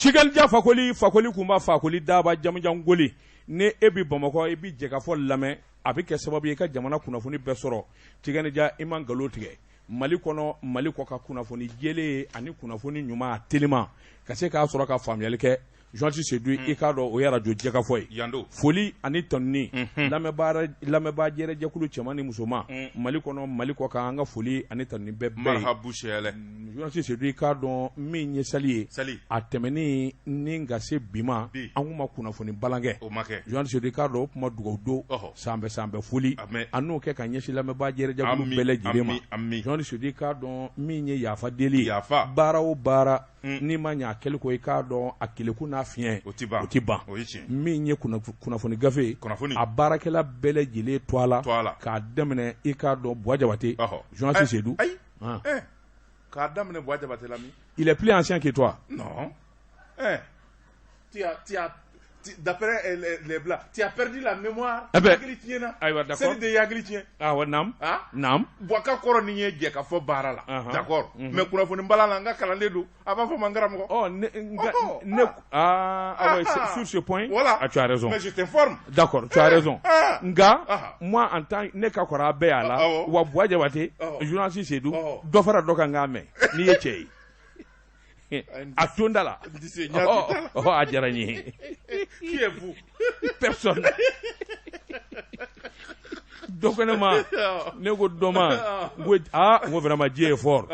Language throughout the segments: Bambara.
Cikalija fakoli kun b'a fakoli daba jamujan goli ne e bi Bamakɔ e bi jɛkafɔ lamɛn a bɛ kɛ sababu ye ka jamana kunnafoni bɛɛ sɔrɔ Cikalija i man nkalon tigɛ Mali kɔnɔ Mali kɔ ka kunnafoni jɛlen ani kunnafoni ɲuman teliman ka se k'a sɔrɔ ka faamuyali kɛ Joansi Seydou i k'a dɔn o ye radio jɛkafɔ ye Yando foli ani tɔnni lamɛnbaa jɛkulu cɛman ni musoman Mali kɔnɔ Mali kɔ kan an ka foli ani tɔnni bɛɛ marhabu shɛlɛ Joansi Seydou i k'a dɔn min ye sali ye a tɛmɛni ni ka se bi ma an kun ma kunnafoni balankɛ Joansi Seydou i k'a dɔn o kuma dugawu don sanbɛ foli a n'o kɛ ka ɲɛsin lamɛnbaa jɛkulu bɛɛ lajɛlen ma Joansi Seydou i k'a dɔn min ye yafa deli baara o baara ni ma ɲɛ a kɛli ko i k'a dɔn a keleku n'a fiɲɛ o ti ban min ye kunnafoni gafe a baarakɛla bɛɛ lajɛlen to a la k'a daminɛ i k'a dɔn Buwa Jabate Joansi Seydou k'a daminɛ Buwa Jabate la min il est plus ancien que toi non d'après les blancs, tu as perdu la mémoire. D'accord. De Yagli Tien. Ah ouais, nam. Boaka koro ni ye ka fo barala. D'accord. Mais kunnafoni balala nga kalande du avant fo mangaram ko. Sur ce point, voilà. Tu as raison. Mais je t'informe. D'accord, tu as raison. Nga, moi en tant ne ka kora be ala wa Buwa Jabate, Joansi Seydou, do fara do ka ngame ni ye chei. A Tondala. A Djarani. Qui est vous? Personne. Donc, nego doma. On vraiment Dieu est fort.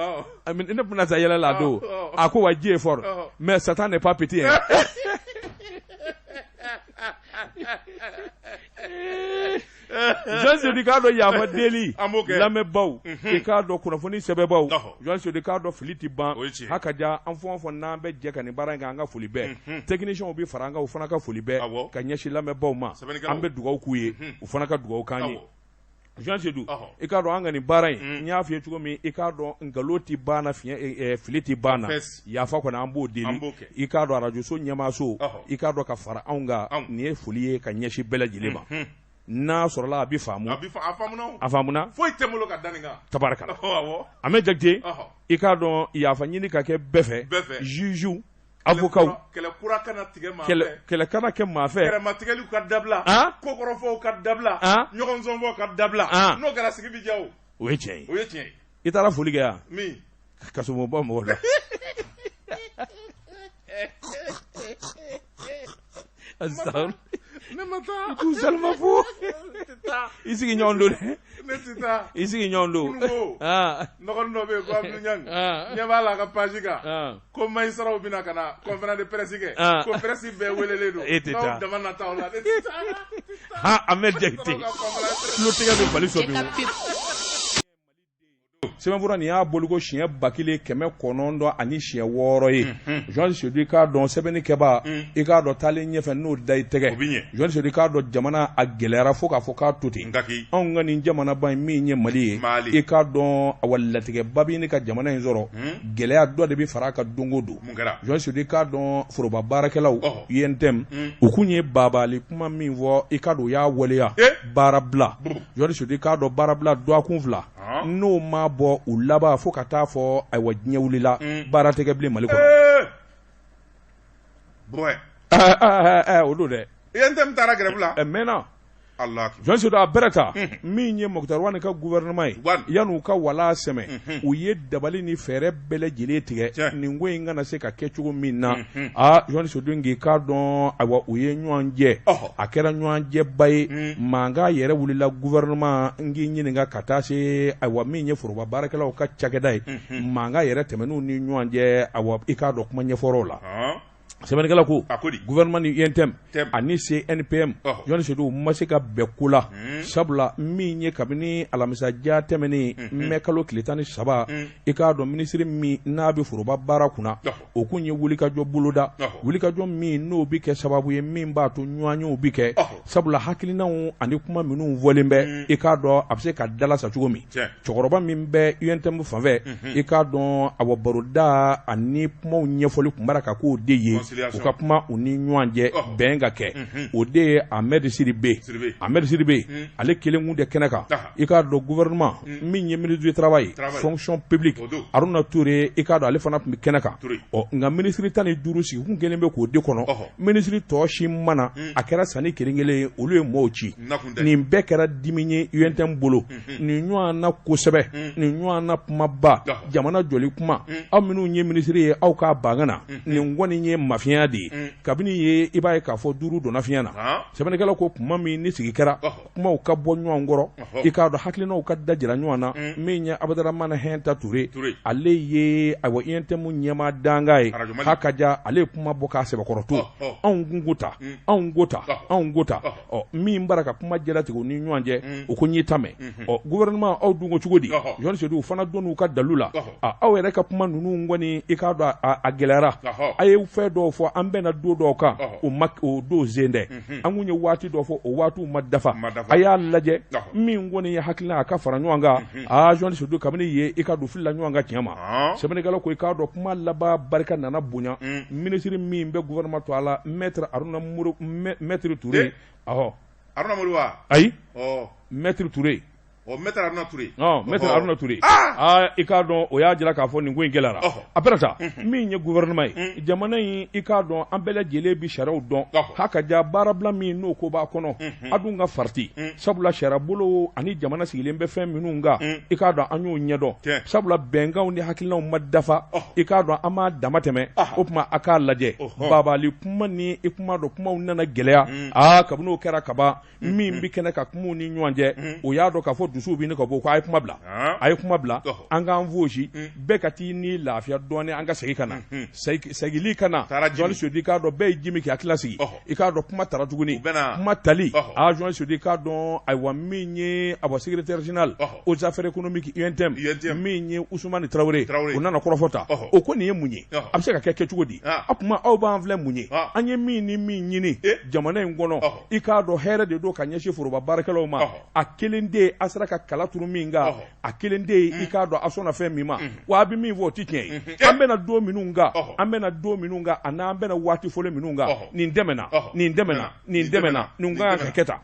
I mean, ne peut pas y aller là-dedans. À quoi Dieu est fort? Mais Satan n'est pas petit. Joansi Seydou k'a dɔn yafa deli lamɛnbaw i k'a dɔn kunnafoni sɛbɛbaw Joansi Seydou k'a dɔn fili ti ban hakaja an fɔ n'an bɛ jɛ ka nin baara in kɛ an ka foli bɛɛ techniciens bɛ fara an kan u fana ka foli bɛɛ ka ɲɛsin lamɛnbaw ma an bɛ dugawu k'u ye u fana ka dugawu k'an ye Joansi Seydou i k'a dɔn an ka nin baara in n y'a f'i ye cogo min i k'a dɔn nkalon ti ban na fili ti ban na yafa kɔni an b'o deli i k'a dɔn radio so ɲɛmaaso i k'a dɔn ka fara anw kan nin ye foli ye ka ɲɛsin bɛɛ lajɛlen ma n'a sɔrɔla a bɛ faamu a faamuna foyi tɛ n bolo ka da nin kan tabarakala a mɛ Jakite i k'a dɔn yafa ɲini ka kɛ bɛɛ fɛ juges avocat kɛlɛkura kana tigɛ maa fɛ kɛlɛ kana kɛ maa fɛ kɛlɛmatigɛliw ka dabila kokɔrɔfɔw ka dabila ɲɔgɔnsɔnfɔw ka dabila n'o kɛra sigi bi diya o ye tiɲɛ ye i taara foli kɛ yan min kasɔmɔ bɔ mɔgɔw la ne ma taa tu salima fo i sigi ɲɔgɔn don dɛ ne ti taa i sigi ɲɔgɔn don nɔgɔnin dɔ bɛ yen ko Abdou Niang ɲɛ b'a la a ka page kan ko magistrat bɛna ka na conférence de presse kɛ ko presse bɛɛ welelen don e tɛ taa n'aw dama nataw la ne ti taa Ahmed Jakite tulotigɛ bɛ Mali sɔrɔ bi sɛbɛnfura nin y'a boliko siɲɛ 1900 ani siɲɛ 6 ye Joansi Seydou i k'a dɔn sɛbɛnnikɛba i k'a dɔn taalen ɲɛfɛ n'o da i tɛgɛ Joansi Seydou i k'a dɔn jamana a gɛlɛyara fo k'a fɔ k'a to ten anw ka nin jamanaba in min ye Mali ye i k'a dɔn a latigɛba bɛ ɲini ka jamana in sɔrɔ gɛlɛya dɔ de bɛ fara a kan don o don Joansi Seydou i k'a dɔn foroba baarakɛlaw UNTM u kun ye babali kuma min fɔ i k'a dɔn u y'a waleya baarabila Joansi Seydou i k'a dɔn baarabila dɔgɔkun 2 n'o ma bɔ u laban fo ka taa fɔ ayiwa diɲɛ wulila baara tɛ kɛ bilen Mali kɔnɔ o don dɛ UNTM taara grève la mɛnna Joansi Seydou a bɛrɛ ta min ye Mokutari Wade ka gouvernement ye yan'u ka wala sɛmɛ u ye dabali ni fɛɛrɛ bɛɛ lajɛlen tigɛ nin ko in kana se ka kɛ cogo min na Joansi Seydou k'i k'a dɔn ayiwa u ye ɲɔgɔn jɛ a kɛra ɲɔgɔn jɛba ye mankan yɛrɛ wulila gouvernement n k'i ɲininka ka taa se ayiwa min ye foroba baarakɛlaw ka cakɛda ye mankan yɛrɛ tɛmɛn'u ni ɲɔgɔn cɛ ayiwa i k'a dɔn kuma ɲɛfɔraw la sɛbɛnnikɛla ko gouvernement ni UNTM ani CNPM Joansi Seydou ma se ka bɛn ko la sabula min ye kabini alamisaja tɛmɛnen mɛ kalo tile 13 i k'a dɔn minisiri min n'a bɛ foroba baara kunna o kun ye wulikajɔ boloda wulikajɔ min n'o bɛ kɛ sababu ye min b'a to ɲɔgɔnyew bɛ kɛ sabula hakilinaw ani kuma minnu fɔlen bɛ i k'a dɔn a bɛ se ka dalasa cogo min cɛkɔrɔba min bɛ UNTM fanfɛ i k'a dɔn a baroda ani kumaw ɲɛfɔli tun b'a ka k'o de ye ye u ka kuma u ni ɲɔgɔn cɛ bɛn ka kɛ o de ye Ahmed Sidibé ale kelen kun de kɛnɛ kan i k'a dɔn gouvernement min ye ministre du travail fonction publique Aruna Touré i k'a dɔn ale fana tun bɛ kɛnɛ kan nka ministre 15 sigi kun kelen bɛ k'o de kɔnɔ ministre tɔ si mana a kɛra sanni kelen-kelen ye olu ye mɔɔw ci nin bɛɛ kɛra dimi ye UNTM bolo nin ɲɔgɔn na kosɛbɛ nin ɲɔgɔn na kumaba jamana jɔli kuma aw minnu ye ministre ye aw k'a bangan na nin kɔni ye mafiya de ye kabini ye i b'a ye k'a fɔ 5 donna fiɲɛ na sɛbɛnnikɛlaw ko kuma min ni sigi kɛra kumaw ka bɔ ɲɔgɔn kɔrɔ i k'a dɔn hakilinaw ka da jira ɲɔgɔn na min ye Abdrahamane Henta Touré ale ye awa UNTM ɲɛmaa danga ye hakaja ale ye kuma bɔ k'a sɛbɛkɔrɔto anw gota min bara ka kuma jɛlatigɛ ni ɲɔgɔn cɛ o ko ɲi tamɛ gouvernement aw dun ko cogo di Jean Seydu fana donn'u ka dalu la aw yɛrɛ ka kuma ninnu kɔni i k'a dɔn a gɛlɛyara a ye fɛn dɔw fɔ an bɛna don dɔw kan o don zen dɛ an kun ye waati dɔw fɔ o waatiw ma dafa a y'a lajɛ min kɔni ye hakilina a ka fara ɲɔgɔn kan Jean Seydu kabini ye i ka don filila ɲɔgɔn kan tiɲɛ ma sɛbɛnnikɛlaw ko i k'a dɔn kuma laban barika nana bonya ministre min bɛ gouvernement to a la maître Touré Aruna Mori wa ayi maître Touré Maître Aruna Touré maître Aruna Touré i k'a dɔn o y'a jira k'a fɔ nin ko in gɛlɛyara a pereta min ye gouvernement ye jamana in i k'a dɔn an bɛɛ lajɛlen bi sariyaw dɔn hakaja baarabila min n'o ko b'a kɔnɔ a dun ka farati sabula sariya bolo ani jamana sigilen bɛ fɛn minnu kan i k'a dɔn an y'o ɲɛdɔn sabula bɛnkanw ni hakilinaw ma dafa i k'a dɔn an m'a dama tɛmɛ o tuma a k'a lajɛ babali kuma ni i kuma dɔn kumaw nana gɛlɛya kabini o kɛra kaba min bi kɛnɛ ka kumaw ni ɲɔgɔn cɛ o y'a dɔn k'a fɔ dusuw bi ne ka bɔ ko a ye kuma bila an k'an fosi bɛɛ ka t'i ni lafiya dɔɔnin an ka segin ka na segili ka na Jean Seydu k'a dɔn bɛɛ ye jimi kɛ hakili sigi i k'a dɔn kuma taara tuguni kuma tali Jean Seydu k'a dɔn ayiwa min ye secrétaire général aux affaires économiques UNTM min ye Ousmane Traoré o nana kɔrɔfɔta o ko nin ye mun ye a bɛ se ka kɛ cogo di a kuma aw b'an filɛ mun ye an ye min ni min ɲini jamana in kɔnɔ i k'a dɔn hɛrɛ de don ka ɲɛsin foroba baarakɛlaw ma a kelen de a sera ka kala turu min kan a kelen de ye i k'a dɔn a sɔnna fɛn min ma wa a bɛ min fɔ o tɛ tiɲɛ ye an bɛna don minnu kan a n'an bɛna waati fɔlen minnu kan nin dɛmɛna nin kan ka kɛ tan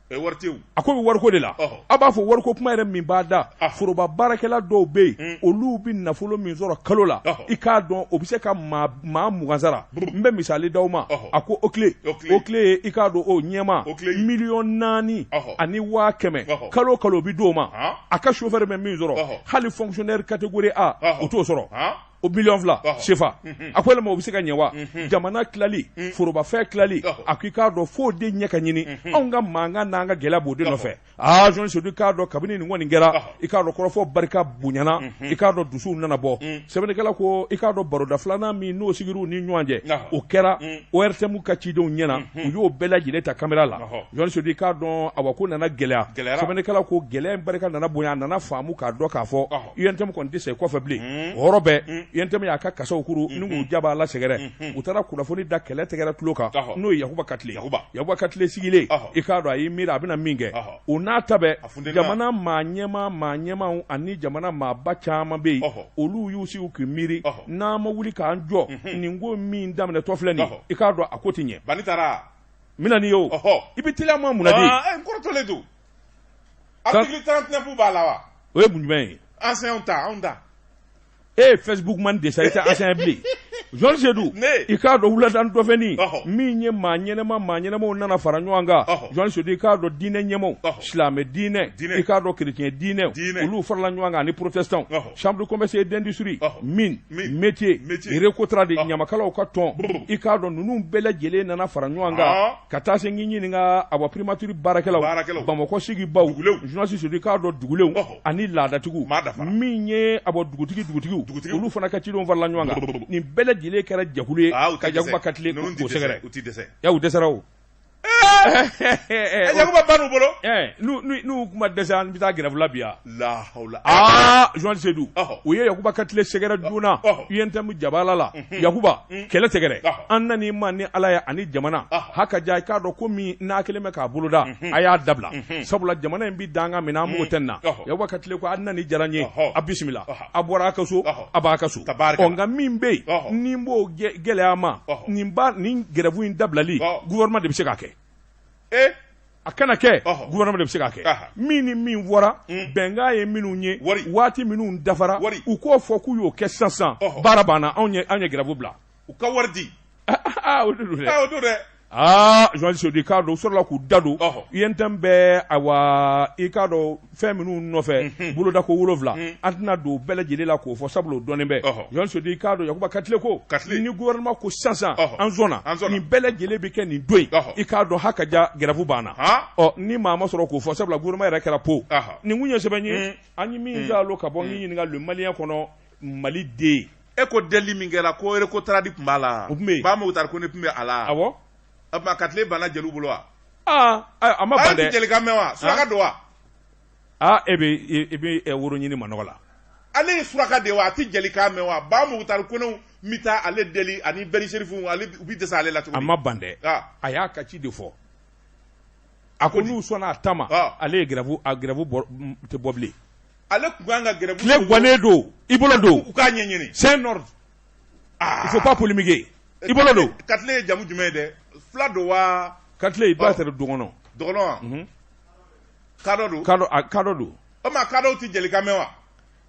a ko bɛ wariko de la a b'a fɔ wariko kuma yɛrɛ min b'a da foroba baarakɛla dɔw bɛ yen olu bɛ nafolo min sɔrɔ kalo la i k'a dɔn o bɛ se ka maa 20 sara n bɛ misali d'aw ma a ko o tile ye i k'a dɔn o ɲɛma 400 ani 100 kalo bɛ d'o ma a ka chauffeur bɛ min sɔrɔ hali fonctionnaire catégorie A o t'o sɔrɔ o 2 sefa a ko yɛlɛma o bɛ se ka ɲɛ wa jamana tilali forobafɛn tilali a ko i k'a dɔn f'o de ɲɛ ka ɲini anw ka mankan n'an ka gɛlɛya b'o de nɔfɛ Jean Seydu k'a dɔn kabini nin kɔni kɛra i k'a dɔn kɔrɔfɔ barika bonyana i k'a dɔn dusuw nana bɔ sɛbɛnnikɛla ko i k'a dɔn baroda filanan min n'o sigir'u ni ɲɔgɔn cɛ o kɛra ORTM ka cidenw ɲɛna u y'o bɛɛ lajɛlen ta caméra la Jean Seydu k'a dɔn awa ko nana gɛlɛya sɛbɛnnikɛla ko gɛlɛya in barika nana bonya a nana faamu k'a dɔn k'a fɔ UNTM kɔni tɛ segin kɔfɛ bilen o yɔrɔ bɛɛ UNTM y'a ka kasaw kuru ni k'u jaba la sɛgɛrɛ u taara kunnafoni da kɛlɛ tɛgɛrɛ tulo kan n'o ye Yakuba Katile sigilen i k'a dɔn a y'i miiri a bɛna min kɛ o n'a ta bɛɛ jamana maa ɲɛmaw ani jamana maaba caman bɛ yen olu y'u sigi k'u miiri n'an ma wuli k'an jɔ nin ko min daminɛtɔ filɛ nin i k'a dɔn a ko tɛ ɲɛ mina ni ye o i bɛ teliya ma mun na de n kɔrɔtɔlen don article 39 b'a la wa o ye mun jumɛn ye anciens anw ta Facebook man de sa i tɛ ancien bilen Jean Seydu i k'a dɔn wuladan dɔfɛni min ye maa ɲɛnɛmaw nana fara ɲɔgɔn kan Jean Seydu i k'a dɔn diinɛ ɲɛmaw silamɛ diinɛ i k'a dɔn chrétien diinɛ olu farala ɲɔgɔn kan ani protestant chambre de commerce et d'industrie mine métier récotra de ɲamakalaw ka tɔn i k'a dɔn ninnu bɛɛ lajɛlen nana fara ɲɔgɔn kan ka taa se ŋi ɲininka awa primature baarakɛlaw Bamakɔ sigibaw Jean Seydu i k'a dɔn dugulenw ani laadatigiw min ye awa dugutigiw olu fana ka cidenw farala ɲɔgɔn kan nin bɛɛ lajɛlen kɛra jɛkulu ye ka Yakuba Katile k'o sɛgɛrɛ u dɛsɛra o Yakuba banu bolo nous kuma dɛsɛ an bɛ taa grève la bi ya la hawla Joan Seydou u ye Yakuba ka tile sɛgɛrɛ joona UNTM Jabala la Yakuba kɛlɛ tɛgɛrɛ an nani ma ni Ala ye ani jamana hakaja i k'a dɔn ko min n'a kelen bɛ k'a boloda a y'a dabila sabula jamana in bi danga min an mugu tɛ na Yakuba ka tile ko a nani diyara n ye a bisimila a bɔra a ka so a b'a ka so nka min bɛ yen ni n b'o gɛlɛya ma nin grève in dabilali gouvernement de bɛ se k'a kɛ a kana kɛ gouvernement de bɛ se k'a kɛ min ni min fɔra bɛnkan ye minnu ye waati minnu dafara u k'o fɔ k'u y'o kɛ sisan baara banna anw ye grève bila u ka wari di o de don dɛ journaliste di k'a dɔn u sɔrɔla k'u da don UNTM bɛ i k'a dɔn fɛn minnu nɔfɛ boloda ko 7 an tɛna don bɛɛ lajɛlen la k'o fɔ sabula o dɔnnen bɛ journaliste di k'a dɔn Yakuba Katile ko ni gouvernement ko sisan an sɔnna nin bɛɛ lajɛlen bɛ kɛ nin don in i k'a dɔn hakaja grève banna ni maa ma sɔrɔ k'o fɔ sabula gouvernement yɛrɛ kɛra po nin kun ye sɛbɛn ye an ye min jalo ka bɔ n ɲininka le malien kɔnɔ Mali den e ko deli min kɛra ko ko taradi tun b'a la ba Mukutari ko ne tun bɛ a la awɔ Katile banna jeliw bolo wa a ma ban dɛ jeli kan mɛn wa suraka don wa e bɛ woro ɲini manɔgɔ la ale ye suraka de wa a tɛ jeli kan mɛn wa ba Mukutari Konew mi taa ale deli ani Bɛri Serifu u bi dɛsɛ ale la cogo a ma ban dɛ a y'a ka ci de fɔ a ko n'u sɔnna a ta ma ale ye grève tɛ bɔ bilen ale tun kan ka grève tile gannen don i bolo don u k'a ɲɛɲini c'est un ordre il faut pas polémiquer i bolo don Katile ye jamu jumɛn ye dɛ fila don wa Katile i b'a sɔrɔ dɔgɔnɔ wa kadɔ don kadɔ don o ma kadɔw tɛ jeli kan mɛn wa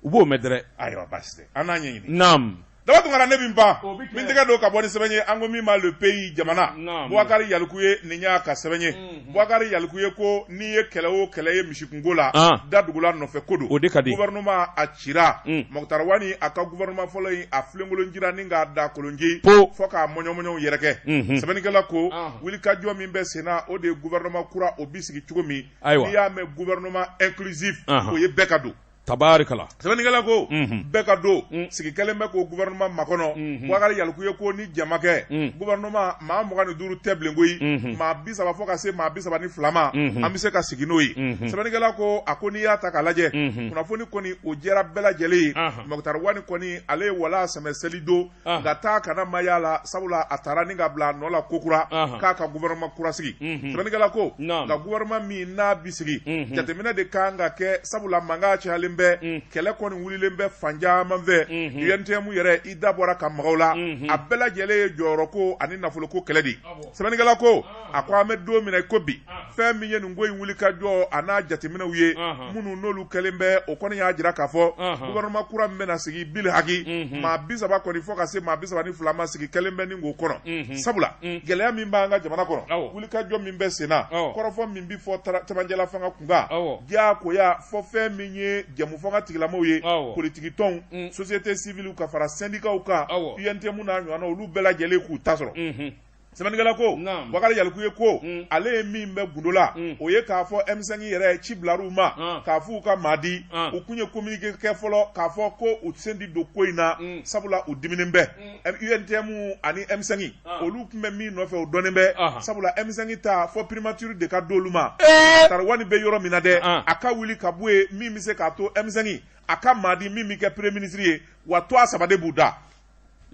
u b'o mɛn dɛrɛ ayiwa baasi tɛ an n'a ɲɛɲini naam daba tun kana ne bin ban min tɛgɛ don ka bɔ ni sɛbɛn ye an ko min ma le pays jamana Boubacar Yaliku ye nin y'a ka sɛbɛn ye Boubacar Yaliku ye ko n'i ye kɛlɛ o kɛlɛ ye misikunko la da dugula nɔfɛ ko don o de ka di gouvernement a cira Mukutari Wani a ka gouvernement fɔlɔ in a filenkolon jira ni k'a da kolonji fɔ k'a mɔɲɔmɔɲɔw yɛrɛ kɛ sɛbɛnnikɛla ko wulikajɔ min bɛ sen na o de ye gouvernement kura o bi sigi cogo min n'i y'a mɛn gouvernement inclusif o ye bɛɛ ka don tabarikala sɛbɛnnikɛla ko bɛɛ ka don sigi kɛlen bɛ k'o gouvernement makɔnɔ Boubacar Yaliku ye ko ni jama kɛ gouvernement maa 25 tɛ bilen koyi maa 30 fɔ ka se maa 32 ma an bɛ se ka sigi n'o ye sɛbɛnnikɛla ko a ko n'i y'a ta k'a lajɛ kunnafoni kɔni o jɛra bɛɛ lajɛlen ye Mukutari Wani kɔni ale ye wala sɛmɛ seli don nka taa kana ma y'a la sabula a taara ni ka bila a nɔ la ko kura k'a ka gouvernement kura sigi sɛbɛnnikɛla ko nka gouvernement min n'a bi sigi jateminɛ de kan ka kɛ sabula mankan cayalen bɛ kɛlɛ kɔni wulilen bɛ fan caman fɛ UNTM yɛrɛ i da bɔra ka magaw la a bɛɛ lajɛlen ye jɔyɔrɔko ani nafoloko kɛlɛ de sɛbɛnnikɛla ko a ko an bɛ don min na ko bi fɛn min ye nin ko in wuli ka jɔ a n'a jateminɛw ye minnu n'olu kɛlen bɛ o kɔni y'a jira k'a fɔ gouvernement kura min bɛna sigi Bil Haki maa 30 kɔni fɔ ka se maa 32 ma sigi kɛlen bɛ nin k'o kɔnɔ sabula gɛlɛya min b'an ka jamana kɔnɔ wuli ka jɔ min bɛ sen na kɔrɔfɔ min bi fɔ cɛmancɛla fanga kunkan diyagoya fɔ fɛn min ye jamu fanga tigilamɔgɔw ye politique tɔnw société civile ka fara syndicat kan UNTM n'a ɲɔgɔnna olu bɛɛ lajɛlen k'u ta sɔrɔ sɛbɛnnikɛla ko Boubacar Yaliku ye ko ale ye min bɛ gundo la o ye k'a fɔ M5 yɛrɛ ci bilar'u ma k'a fɔ u ka maa di u kun ye communiqué kɛ fɔlɔ k'a fɔ ko u sen di don ko in na sabula u diminen bɛ UNTM ani M5 olu tun bɛ min nɔfɛ o dɔnnen bɛ sabula M5 ta fɔ primature de ka d'olu ma Mukutari Wani bɛ yɔrɔ min na dɛ a ka wuli ka bɔ yen min bɛ se k'a to M5 a ka maa di min bɛ kɛ premier ministre ye wa tɔgɔ 3 de b'u da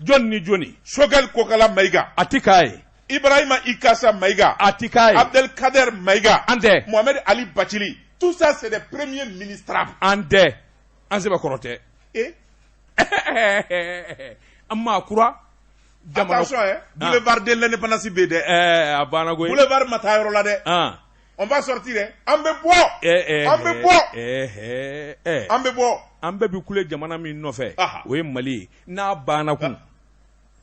jɔnni ni jɔnni Choguel Kokala Maïga a tɛ k'a ye Ibrahima Ikassa Maïga a tɛ k'a ye Abdelkader Maïga an tɛ Mohamed Ali Bachili tout ça c'est des premiers ministrables an tɛ an sɛbɛkɔrɔ tɛ an maa kura attention boulevard de l'indépendance bɛ dɛ a banna koyi boulevard ma taa yɔrɔ la dɛ on va sortir dɛ an bɛ bɔ an bɛ bɔ an bɛ bɔ an bɛɛ bi kule jamana min nɔfɛ o ye Mali ye n'a banna kun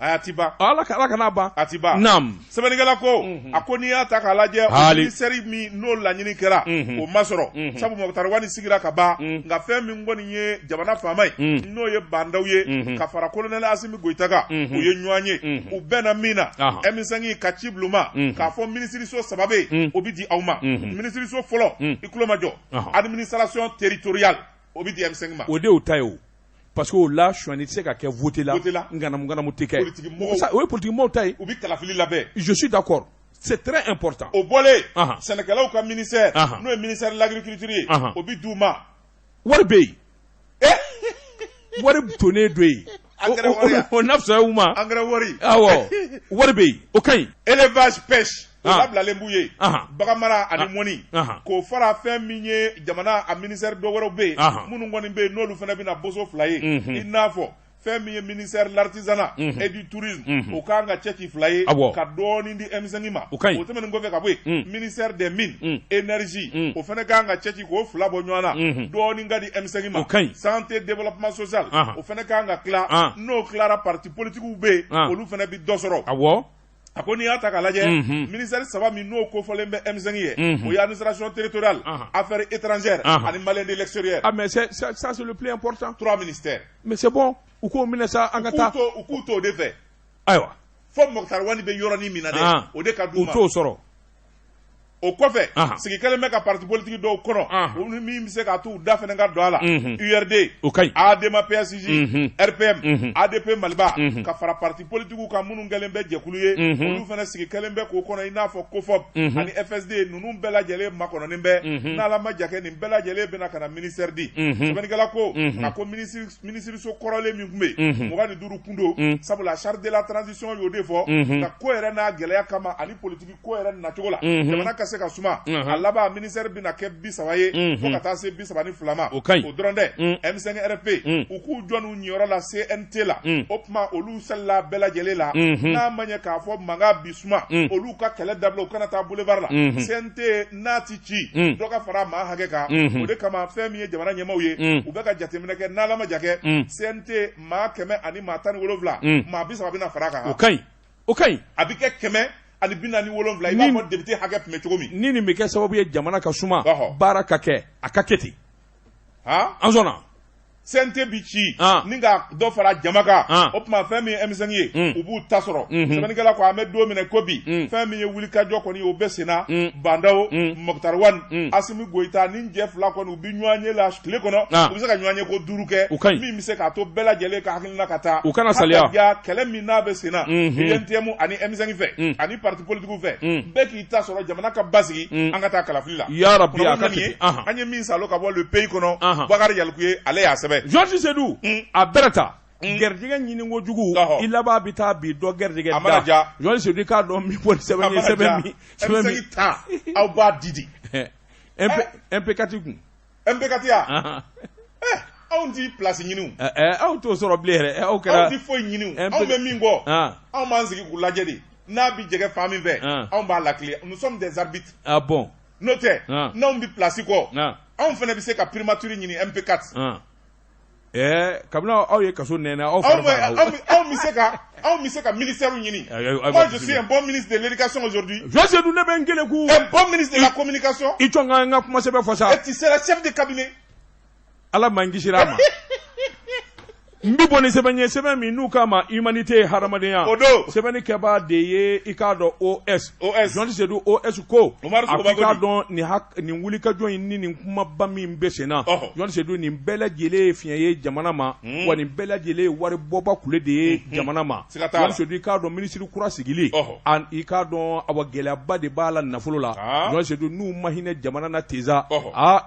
a ti ban ala kana ban a ti ban naam sɛbɛnnikɛla ko a ko n'i y'a ta k'a lajɛ o ministère min n'o laɲini kɛra o ma sɔrɔ sabu Mukutari Wani sigira ka ban nka fɛn min kɔni ye jamana faama ye n'o ye bandaw ye ka fara colonel Asimi Goïta kan o ye ɲɔgɔn ye u bɛnna min na M5 ka ci bila u ma k'a fɔ minisiriso 3 bɛ yen o bɛ di aw ma minisiriso fɔlɔ i tulo ma jɔ administration territoriale o bɛ di M5 ma o de y'o ta ye o parce que o la Suwani tɛ se ka kɛ voté la nganamu tɛ kɛ o ye politique mɔgɔw ta ye u bɛ kalafili labɛn je suis d'accord c'est très important. O bɔlen sɛnɛkɛlaw ka ministère n'o ye ministère de l'agriculture ye o bi d'u ma. Wari bɛ yen. Wari tonnen do yen. O nafsa ye u ma. Engrais wari. Awɔ wari bɛ yen o ka ɲi. Élevage pêche. O labilalen b'u ye. Baganmara ani mɔni. K'o fara fɛn min ye jamana a ministère dɔ wɛrɛw bɛ yen. Minnu kɔni bɛ yen n'olu fana bɛna boso 2 ye. I n'a fɔ fɛn min ye ministère de l'artisanat et du tourisme o kan ka cɛ ci 2 ye ka dɔɔni di M5 ma. O tɛmɛnen kɔfɛ ka bɔ yen ministère des mines énergie o fana kan ka cɛ ci k'o 2 bɔ ɲɔgɔn na dɔɔni ka di M5 ma. Santé développement social o fana kan ka tila n'o tilara parti politiques bɛ yen olu fana bɛ dɔ sɔrɔ. A ko n'i y'a ta k'a lajɛ ministère 3 min n'o kofɔlen bɛ M5 ye o ye administration territoriale affaires étrangères ani malien de l'extérieur. Ah mais ça c'est le plus important. 3 ministères. Mais c'est bon u k'o minɛ sa an ka taa. U k'u to de fɛ. Ayiwa. Fo Mokhtar Wani bɛ yɔrɔnin min na dɛ o de ka d'u ma. U t'o sɔrɔ. O kɔfɛ sigi kelen bɛ ka parti politique dɔw kɔnɔ olu min bɛ se k'a t'u da fɛnɛ ka don a la URD ADEMA PSJ RPM ADP Maliba ka fara parti politique kan minnu kɛlen bɛ jɛkulu ye olu fɛnɛ sigi kelen bɛ k'o kɔnɔ i n'a fɔ COFOP ani FSD ninnu bɛɛ lajɛlen makɔnɔnen bɛ n'Ala ma ja kɛ nin bɛɛ lajɛlen bɛna ka na ministère di sɛbɛnnikɛla ko a ko ministre kɔrɔlen min tun bɛ yen 25 kundo sabula charte de la transition y'o de fɔ ka ko yɛrɛ n'a gɛlɛya kama ani politique ko yɛrɛ nacogo la jamana ka se ka suma a laban ministère bɛna kɛ 30 ye fo ka taa se 32 ma o dɔrɔn dɛ M5 RP u k'u jɔ n'u ɲiyɔrɔ la CNT la o tuma olu selila bɛɛ lajɛlen la n'a ma ɲɛ k'a fɔ mankan bi suma olu ka kɛlɛ dabila u kana taa boulevard la CNT n'a ti ci dɔ ka fara maa hakɛ kan o de kama fɛn min ye jamana ɲɛmaaw ye u bɛ ka jateminɛ kɛ n'Ala ma ja kɛ CNT maa 100 ani maa 17 maa 30 bɛna fara kan. O ka ɲi a bɛ kɛ 100 ani 47 i b'a fɔ député hakɛ tun bɛ cogo min. Ni nin bɛ kɛ sababu ye jamana ka suma baara ka kɛ a ka kɛ ten. An sɔnna. CNT bi ci ni ka dɔ fara jama kan o tuma fɛn min ye M5 ye u b'u ta sɔrɔ sɛbɛnnikɛla ko an bɛ don minɛ ko bi fɛn min ye wulikajɔ kɔni o bɛ senna Bandaw Mokhtar Wani Asimi Goyita ni cɛ 2 kɔni u bɛ ɲɔgɔn ye la tile kɔnɔ u bɛ se ka ɲɔgɔn ye ko 5 kɛ min bɛ se k'a to bɛɛ lajɛlen ka hakilina ka taa u kana saliya kɛlɛ min n'a bɛ senna INTM ani M5 fɛ ani parti politique fɛ bɛɛ k'i ta sɔrɔ jamana ka basigi an ka taa kalafili la yarabi a ka kɛ an ye min salo ka bɔ le pays kɔnɔ Bakari Yalku ye ale y'a sɛbɛn. Georges Sedou a bɛrɛta gɛrijɛgɛ ɲini kojugu i laban bɛ taa bi dɔ gɛrijɛgɛ da Georges Sedou k'a dɔn min fɔ sɛbɛn ye sɛbɛn min ta aw b'a di MPKT kun MPKT ya anw ti place ɲiniw aw t'o sɔrɔ bilen yɛrɛ aw kɛra anw ti foyi ɲiniw anw bɛ min bɔ anw b'an sigi k'u lajɛ de n'a bi jɛgɛ fan min fɛ anw b'a lakile nous sommes des arbitres. Ah bon n'o tɛ n'anw bi place kɔ anw fana bɛ se ka primature ɲini MP4 kabini aw ye kaso nɛnɛ aw anw bɛ se ka ministère ɲini. Moi je suis un bon ministre de l'éducation aujourd'hui. Georges Sedou ne bɛ n kelen ku un bon ministre de la communication. I jɔ n ka kuma sɛbɛn fɔ sa. Et tu seras chef de cabinet. Ala ma n kisira a ma. N bi bɔ ni sɛbɛn ye sɛbɛn min n'u k'a ma humanité hadamadenya o don sɛbɛnni kɛbaa de ye i k'a dɔn OS Georges Sedou OS ko a k'i k'a dɔn nin wulikajɔ in ni nin kumaba min bɛ sen na Georges Sedou nin bɛɛ lajɛlen ye fiɲɛ ye jamana ma wa nin bɛɛ lajɛlen ye wari bɔba kule de ye jamana ma Georges Sedou i k'a dɔn minisiri kura sigili i k'a dɔn awa gɛlɛyaba de b'a la nafolo la Georges Sedou n'u ma hinɛ jamana na teza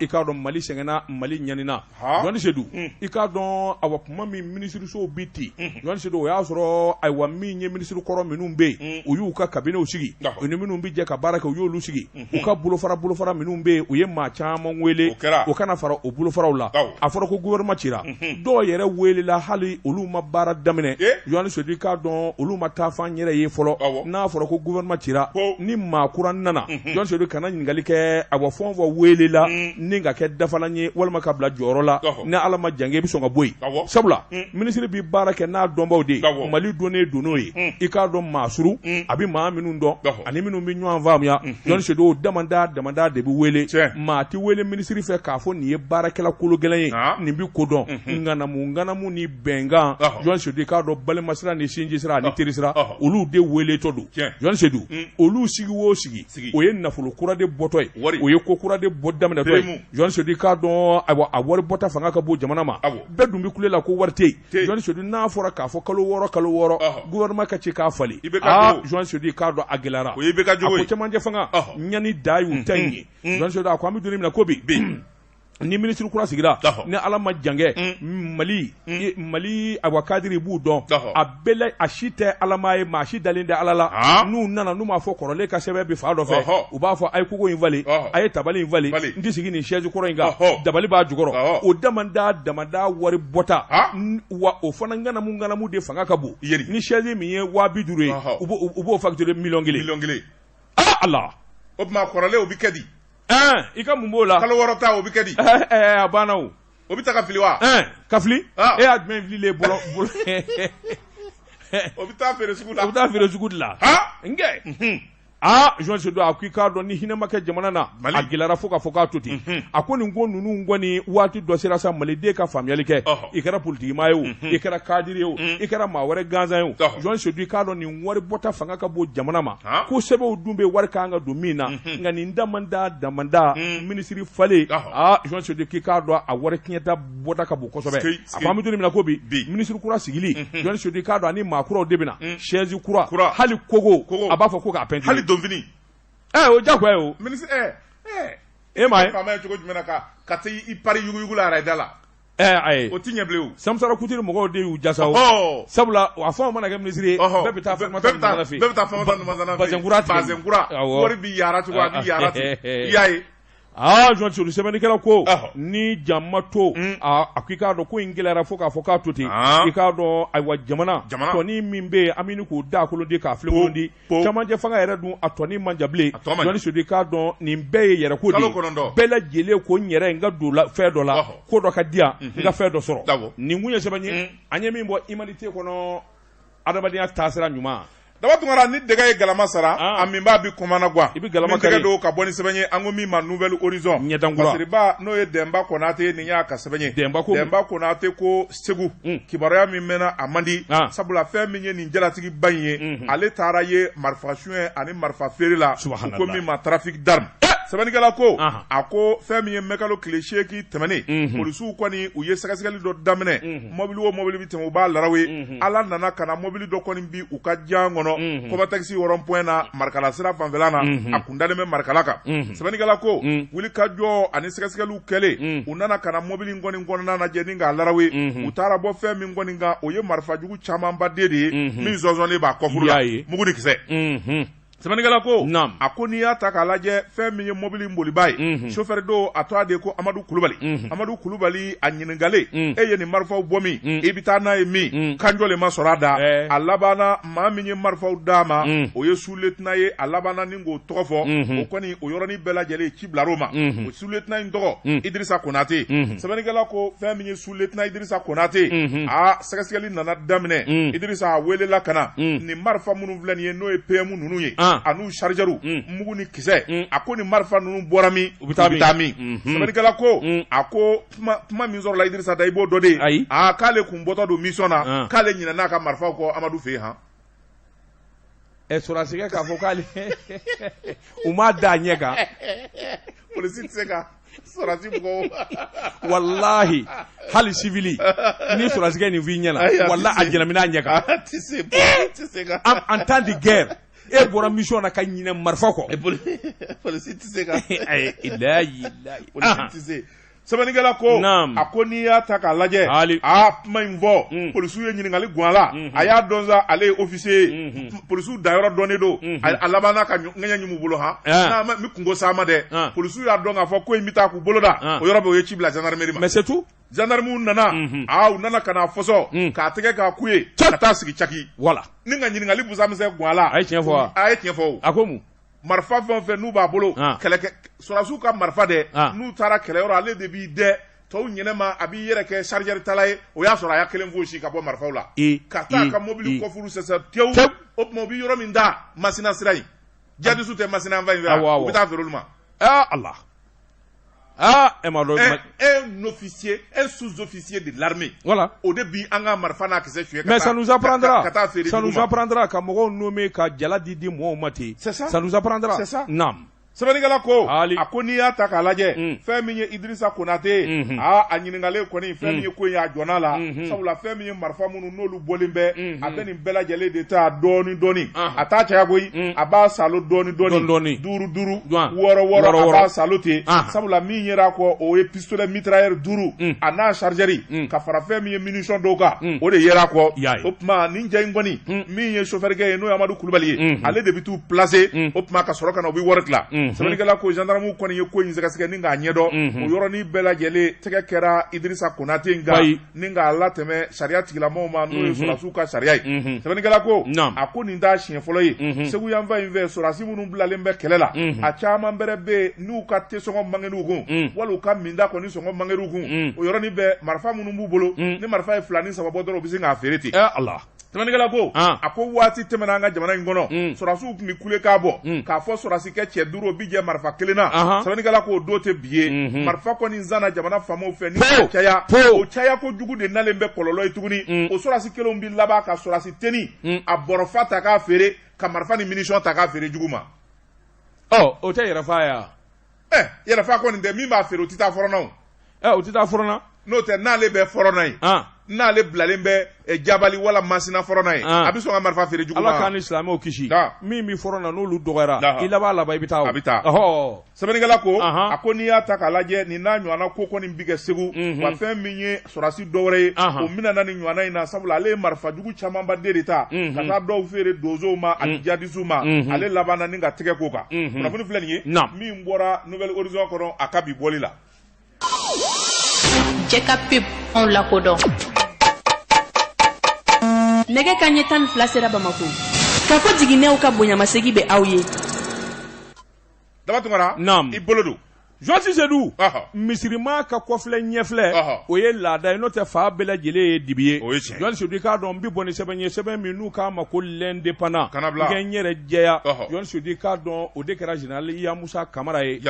i k'a dɔn Mali sɛgɛnna Mali ɲanina Georges Sedou i k'a dɔn awa kuma min ministre so bi ten Georges Sedou o y'a sɔrɔ ayiwa min ye ministre kɔrɔ minnu bɛ yen u y'u ka kabinetw sigi u ni minnu bɛ jɛ ka baara kɛ u y'olu sigi u ka bolofara minnu bɛ yen u ye maa caman wele o kana fara o bolofaraw la a fɔra ko gouvernement cira dɔw yɛrɛ welela hali olu ma baara daminɛ Georges Sedou k'a dɔn olu ma taa fan yɛrɛ ye fɔlɔ n'a fɔra ko gouvernement cira ni maa kura nana Georges Sedou kana ɲininkali kɛ ayiwa fɛn o fɛn welela ni ka kɛ dafalan ye walima ka bila jɔyɔrɔ la ni Ala ma jan kɛ i bɛ sɔn ka bɔ yen sabula ministre bi baara kɛ n'a dɔnbaw de Mali donnen don n'o ye i k'a dɔn maa suru a bɛ maa minnu dɔn ani minnu bɛ ɲɔgɔn faamuya Georges Sedou damanda de bɛ wele maa ti wele ministre fɛ k'a fɔ nin ye baarakɛla kolo gɛlɛn ye nin bɛ ko dɔn ŋanamu ni bɛnkan Georges Sedou k'a dɔn balimasira ni sinjisira ani terisira olu de wele tɔ don Georges Sedou olu sigi o sigi o ye nafolo kura de bɔtɔ ye o ye ko kura de bɔ daminɛtɔ ye Georges Sedou k'a dɔn a wari bɔta fanga ka bon jamana ma bɛɛ dun bɛ kule la ko wari tɛ te Joan Sodu n'a fɔra k'a fɔ kalo 6 gouvernement ka ci k'a fali Joan Sodu k'a dɔn a gɛlɛyara a ko cɛmancɛ fanga ɲani da y'u ta in ye Joan Sodu a ko an bɛ don min na ko bi ni ministre kura sigira ni ala ma jangɛ Mali awa kadiri b'u dɔn a bɛɛ a si tɛ alama ye maa si dalen tɛ ala la n'u nana n'u m'a fɔ kɔrɔlen ka sɛbɛn bi fa dɔ fɛ u b'a fɔ a ye kogo in vali a ye tabali in vali n tɛ sigi nin chaise kɔrɔ in kan dabali b'a jukɔrɔ o damanda wari bɔta wa o fana ŋanamu de fanga ka bon ni chaise min ye 250 ye u b'o facturer million kelen Allah o tuma kɔrɔlen o bi kɛ di I ka mun b'o la kalo 6 ta o bi kɛ di a banna o bi ta ka fili wa ka fili e y'a jumɛn fili bolo o bi taa feere sugu la o bi taa feere sugu de la nkɛ Joan Sodu a ko i k'a dɔn ni hinɛ ma kɛ jamana na a gɛlɛyara fo k'a fɔ k'a to ten a ko nin ko ninnu kɔni waati dɔ sera sa maliden ka faamuyali kɛ i kɛra politigima ye o i kɛra kadiri ye o i kɛra maa wɛrɛ gansan ye o Joan Sodu i k'a dɔn nin wari bɔta fanga ka bon jamana ma ko sɛbɛnw dun bɛ wari kan ka don min na nka nin damanda minisiri falen Joan Sodu k'i k'a dɔn a wari tiɲɛta bɔta ka bon kosɛbɛ a ko an bɛ don min na ko bi minisiri kura sigili Joan Sodu i k'a dɔn ani maa kuraw de bɛ na chaise kura hali kogo a b'a fɔ ko k'a pɛntiri Donfini o jagoya o ministre e ma ye faama ye cogo jumɛn na ka taa i pari yugu la araida la ayi o ti ɲɛ bilen o Samusara Kutiri mɔgɔw de y'u jasa o sabula a fɛnw mana kɛ ministre ye bɛɛ bɛ taa Fatumata Numazana fɛ bɛɛ bɛ taa Fatumata Numazana fɛ Bazenkura wari bi yaara cogo a bi yaara ten i y'a ye Joan Sodu sɛbɛnnikɛla ko ni jama to a ko i k'a dɔn ko in gɛlɛyara fo k'a fɔ k'a to ten i k'a dɔn ayiwa jamana tɔni min bɛ yen an bɛ k'o da kolondi k'a filɛ di camancɛ fanga yɛrɛ dun a tɔni man jan bilen Joan Sodu i k'a dɔn nin bɛɛ ye yɛrɛko de ye bɛɛ lajɛlen ko n yɛrɛ n ka don fɛn dɔ la ko dɔ ka di yan n ka fɛn dɔ sɔrɔ nin kun ye sɛbɛn ye an ye min bɔ humanité kɔnɔ adamadenya taasira ɲuman daba tungara ni dɛgɛ ye galama sara a min b'a bi komana gwa i bi galama kari do ka bɔ ni sɛbɛn ye an ko min ma nouvelle horizon Masiriba n'o ye Demba Konate ni y'a ka sɛbɛn ye Demba Konate ko Segu kibaruya min mɛnna a man di sabula fɛn min ye nin jalatigi ba in ye ale taara ye marifa suɲɛ ani marifa feere la ko min ma trafic d'armes sɛbɛnnikɛla ko a ko fɛn min ye mɛkalo tile 8 tɛmɛnen polisiw kɔni u ye sɛgɛsɛgɛli dɔ daminɛ mɔbili o mɔbili bi tɛmɛ u b'a laraw ye ala nana ka na mɔbili dɔ kɔni bi u ka jan kɔnɔ Koba taxi rond point na Marikala sira fanfɛla na a kun dalen bɛ Marikala kan sɛbɛnnikɛla ko wuli ka jɔ ani sɛgɛsɛgɛliw kɛlen u nana ka na mɔbili kɔni kɔnɔna lajɛ ni k'a laraw ye u taara bɔ fɛn min kɔni kan o ye marifa jugu camanba de ye min zɔnzɔnlen b'a kɔfuru la mugu ni kisɛ sɛbɛnnikɛla ko a ko n'i y'a ta k'a lajɛ fɛn min ye mɔbili boliba ye chauffeur do a tɔgɔ de ko Amadu Kulubali a ɲininkale e ye nin marifaw bɔ min i bɛ taa n'a ye min kanjɔ le ma sɔrɔ a da a labanna maa min ye marifaw d'a ma o ye sous-lieutenant ye a labanna ni k'o tɔgɔ fɔ o kɔni o yɔrɔnin bɛɛ lajɛlen ci bilar'o ma o sous-lieutenant in tɔgɔ Idrissa Konate sɛbɛnnikɛla ko fɛn min ye sous-lieutenant Idrissa Konate sɛgɛsɛgɛli nana daminɛ Idrissa a welela ka na nin marifa minnu filɛ nin ye n'o ye PM ninnu ye an'u chargeru mugu ni kisɛ a ko ni marifa ninnu bɔra min u bɛ taa min sɛbɛnnikɛla ko a ko kuma min sɔrɔla Idrissa da i b'o dɔ de ye k'ale kun bɔtɔ don mission na k'ale ɲinɛ n'a ka marifaw kɔ Amadu fɛ yen sɔrɔsigɛ k'a fɔ k'ale u m'a da a ɲɛ kan polisi tɛ se ka sɔrɔsi mɔgɔw walahi hali civili ni sɔrɔsigɛ nin f'i ɲɛna walahi a jɛnɛmin'a ɲɛ kan tɛ se ka en temps de guerre e bɔra mission na ka ɲinɛ marifa kɔ polisi tɛ se ka ilayi polisi tɛ se sɛbɛnnikɛla ko a ko n'i y'a ta k'a lajɛ kuma in fɔ polisiw ye ɲininkali guwan la a y'a dɔn sa ale ye officier ye polisiw dayɔrɔ dɔnnen don a labanna ka ŋɛɲɛ ɲumu bolo n'a mi kungo sa ma dɛ polisiw y'a dɔn k'a fɔ ko in bɛ taa k'u bolo da o yɔrɔ bɛ o ye ci bila gendarmerie ma mais c'est tout gendarmew nana u nana ka na fɔsɔ k'a tɛgɛ k'a ku ye ka taa sigi caki voilà ni ka ɲininkali busamisɛn guwan la a ye tiɲɛ fɔ wa a ye tiɲɛ fɔ a ko mun marifa fɛn o fɛn n'u b'a bolo kɛlɛkɛ sɔrɔsiw ka marifa dɛ n'u taara kɛlɛyɔrɔ ale de b'i dɛ tɔw ɲɛnɛma a b'i yɛrɛ kɛ chargeur tala ye o y'a sɔrɔ a y'a kelen fosi ka bɔ marifaw la ka taa ka mobili kɔfuru sɛsɛ tewu o tuma u bɛ yɔrɔ min da Masina sira in jadisuw tɛ Masina fan in fɛ u bɛ taa feere olu ma Allah un sous-officier de l'armée. Voilà. Au début, on a marfana qui s'est fait. Mais ça nous apprendra. Ça nous apprendra qu'à mɔgɔw nommer ka jala di mɔgɔw ma ten. C'est ça. Ça nous apprendra. C'est ça. Naam. sɛbɛnnikɛla ko Ali. a ko n'i y'a ta k'a lajɛ fɛn min ye Idrissa Konate a ɲininkalen kɔni fɛn min ye ko in a jɔna la sabula fɛn min ye marifa minnu n'olu bɔlen bɛ a bɛ nin bɛɛ lajɛlen de ta dɔɔni dɔɔni a t'a caya koyi a b'a salo dɔɔni dɔɔni duuru wɔɔrɔ a b'a salo ten sabula min yera kɔ o ye pistolet mitrailleur 5 a n'a chargeur ka fara fɛn min ye munition dɔw kan o de yera kɔ o tuma nin cɛ in kɔni min ye chauffeur kɛ ye n'o ye Amadu Kulubali ye ale de bɛ t'u placer o tuma ka sɔrɔ ka na u bɛ wari tila sɛbɛnnikɛla ko gendarme kɔni ye ko in sɛgɛsɛgɛ ni k'a ɲɛdɔn o yɔrɔnin bɛɛ lajɛlen tɛgɛ kɛra Idrissa Konate nka ni k'a latɛmɛ sariya tigilamɔgɔw ma n'o ye sɔrɔdasiw ka sariya ye sɛbɛnnikɛla ko a ko nin t'a siɲɛ fɔlɔ ye Segu yanfan in fɛ sɔrɔdasi minnu bilalen bɛ kɛlɛ la a caman bɛrɛ bɛ n'u ka tesɔngɔ mangɛniw kun wali u ka minda kɔni sɔngɔ mangɛniw kun o yɔrɔnin bɛɛ marifa minnu b'u bolo ni marifa ye 2 ni 3 bɔ dɔrɔn u bɛ se k'a feere ten sɛbɛnnikɛla ko a ko waati tɛmɛna an ka jamana in kɔnɔ sɔrɔdasiw tun bɛ kulekan bɔ k'a fɔ sɔrɔdasikɛ cɛ 5 o bi jɛ marifa 1 na sɛbɛnnikɛla ko o don tɛ bi ye marifa kɔni nzana jamana faamaw fɛ ni caya o caya kojugu de nalen bɛ kɔlɔlɔ ye tuguni o sɔrɔdasi kelenw bɛ laban ka sɔrɔdasi teni a bɔrɔfa ta k'a feere ka marifa ni munition ta k'a feere jugu ma o tɛ yɛrɛfa ya yɛrɛfa kɔni tɛ min b'a feere o tɛ taa fɔrɔna o tɛ taa fɔrɔna n'o tɛ n'ale bɛ fɔrɔna ye n'ale bilalen bɛ jabali wala masina fɔrɔna ye a bɛ sɔn ka marifa feere jugu ma Ala k'an ni silamɛw kisi min bɛ fɔrɔna n'olu dɔgɔyara i laban i bɛ taa a bɛ taa sɛbɛnnikɛla ko a ko n'i y'a ta k'a lajɛ nin n'a ɲɔgɔnna ko kɔni bɛ kɛ Segu wa fɛn min ye sɔrɔdasi dɔwɛrɛ ye o mina na nin ɲɔgɔnna in na sabula ale ye marifa jugu camanba den de ta ka taa dɔw feere donsow ma ani jihadistes ma ale laban na ni ka tɛgɛ ko kan kunnafoni filɛ nin ye min bɔra Nouvelle Horizon kɔnɔ a ka bi bɔli la Jɛka pep anw lakodɔn nɛgɛ kanɲɛ 12 sera Bamako k'a fɔ jiginɛw ka bonyamasegi bɛ aw ye Daba Tunkara i bolo don Joasi Seydou misirima ka kɔfilɛ ɲɛfilɛ o ye laada ye n'o tɛ fa bɛɛ lajɛlen ye dibi ye Joasi Seydou k'a dɔn n bɛ bɔ ni sɛbɛn ye sɛbɛn min n'u k'a ma ko l'indépendant kɛ n yɛrɛ jɛya Joasi Seydou k'a dɔn o de kɛra général Yamusa Kamara ye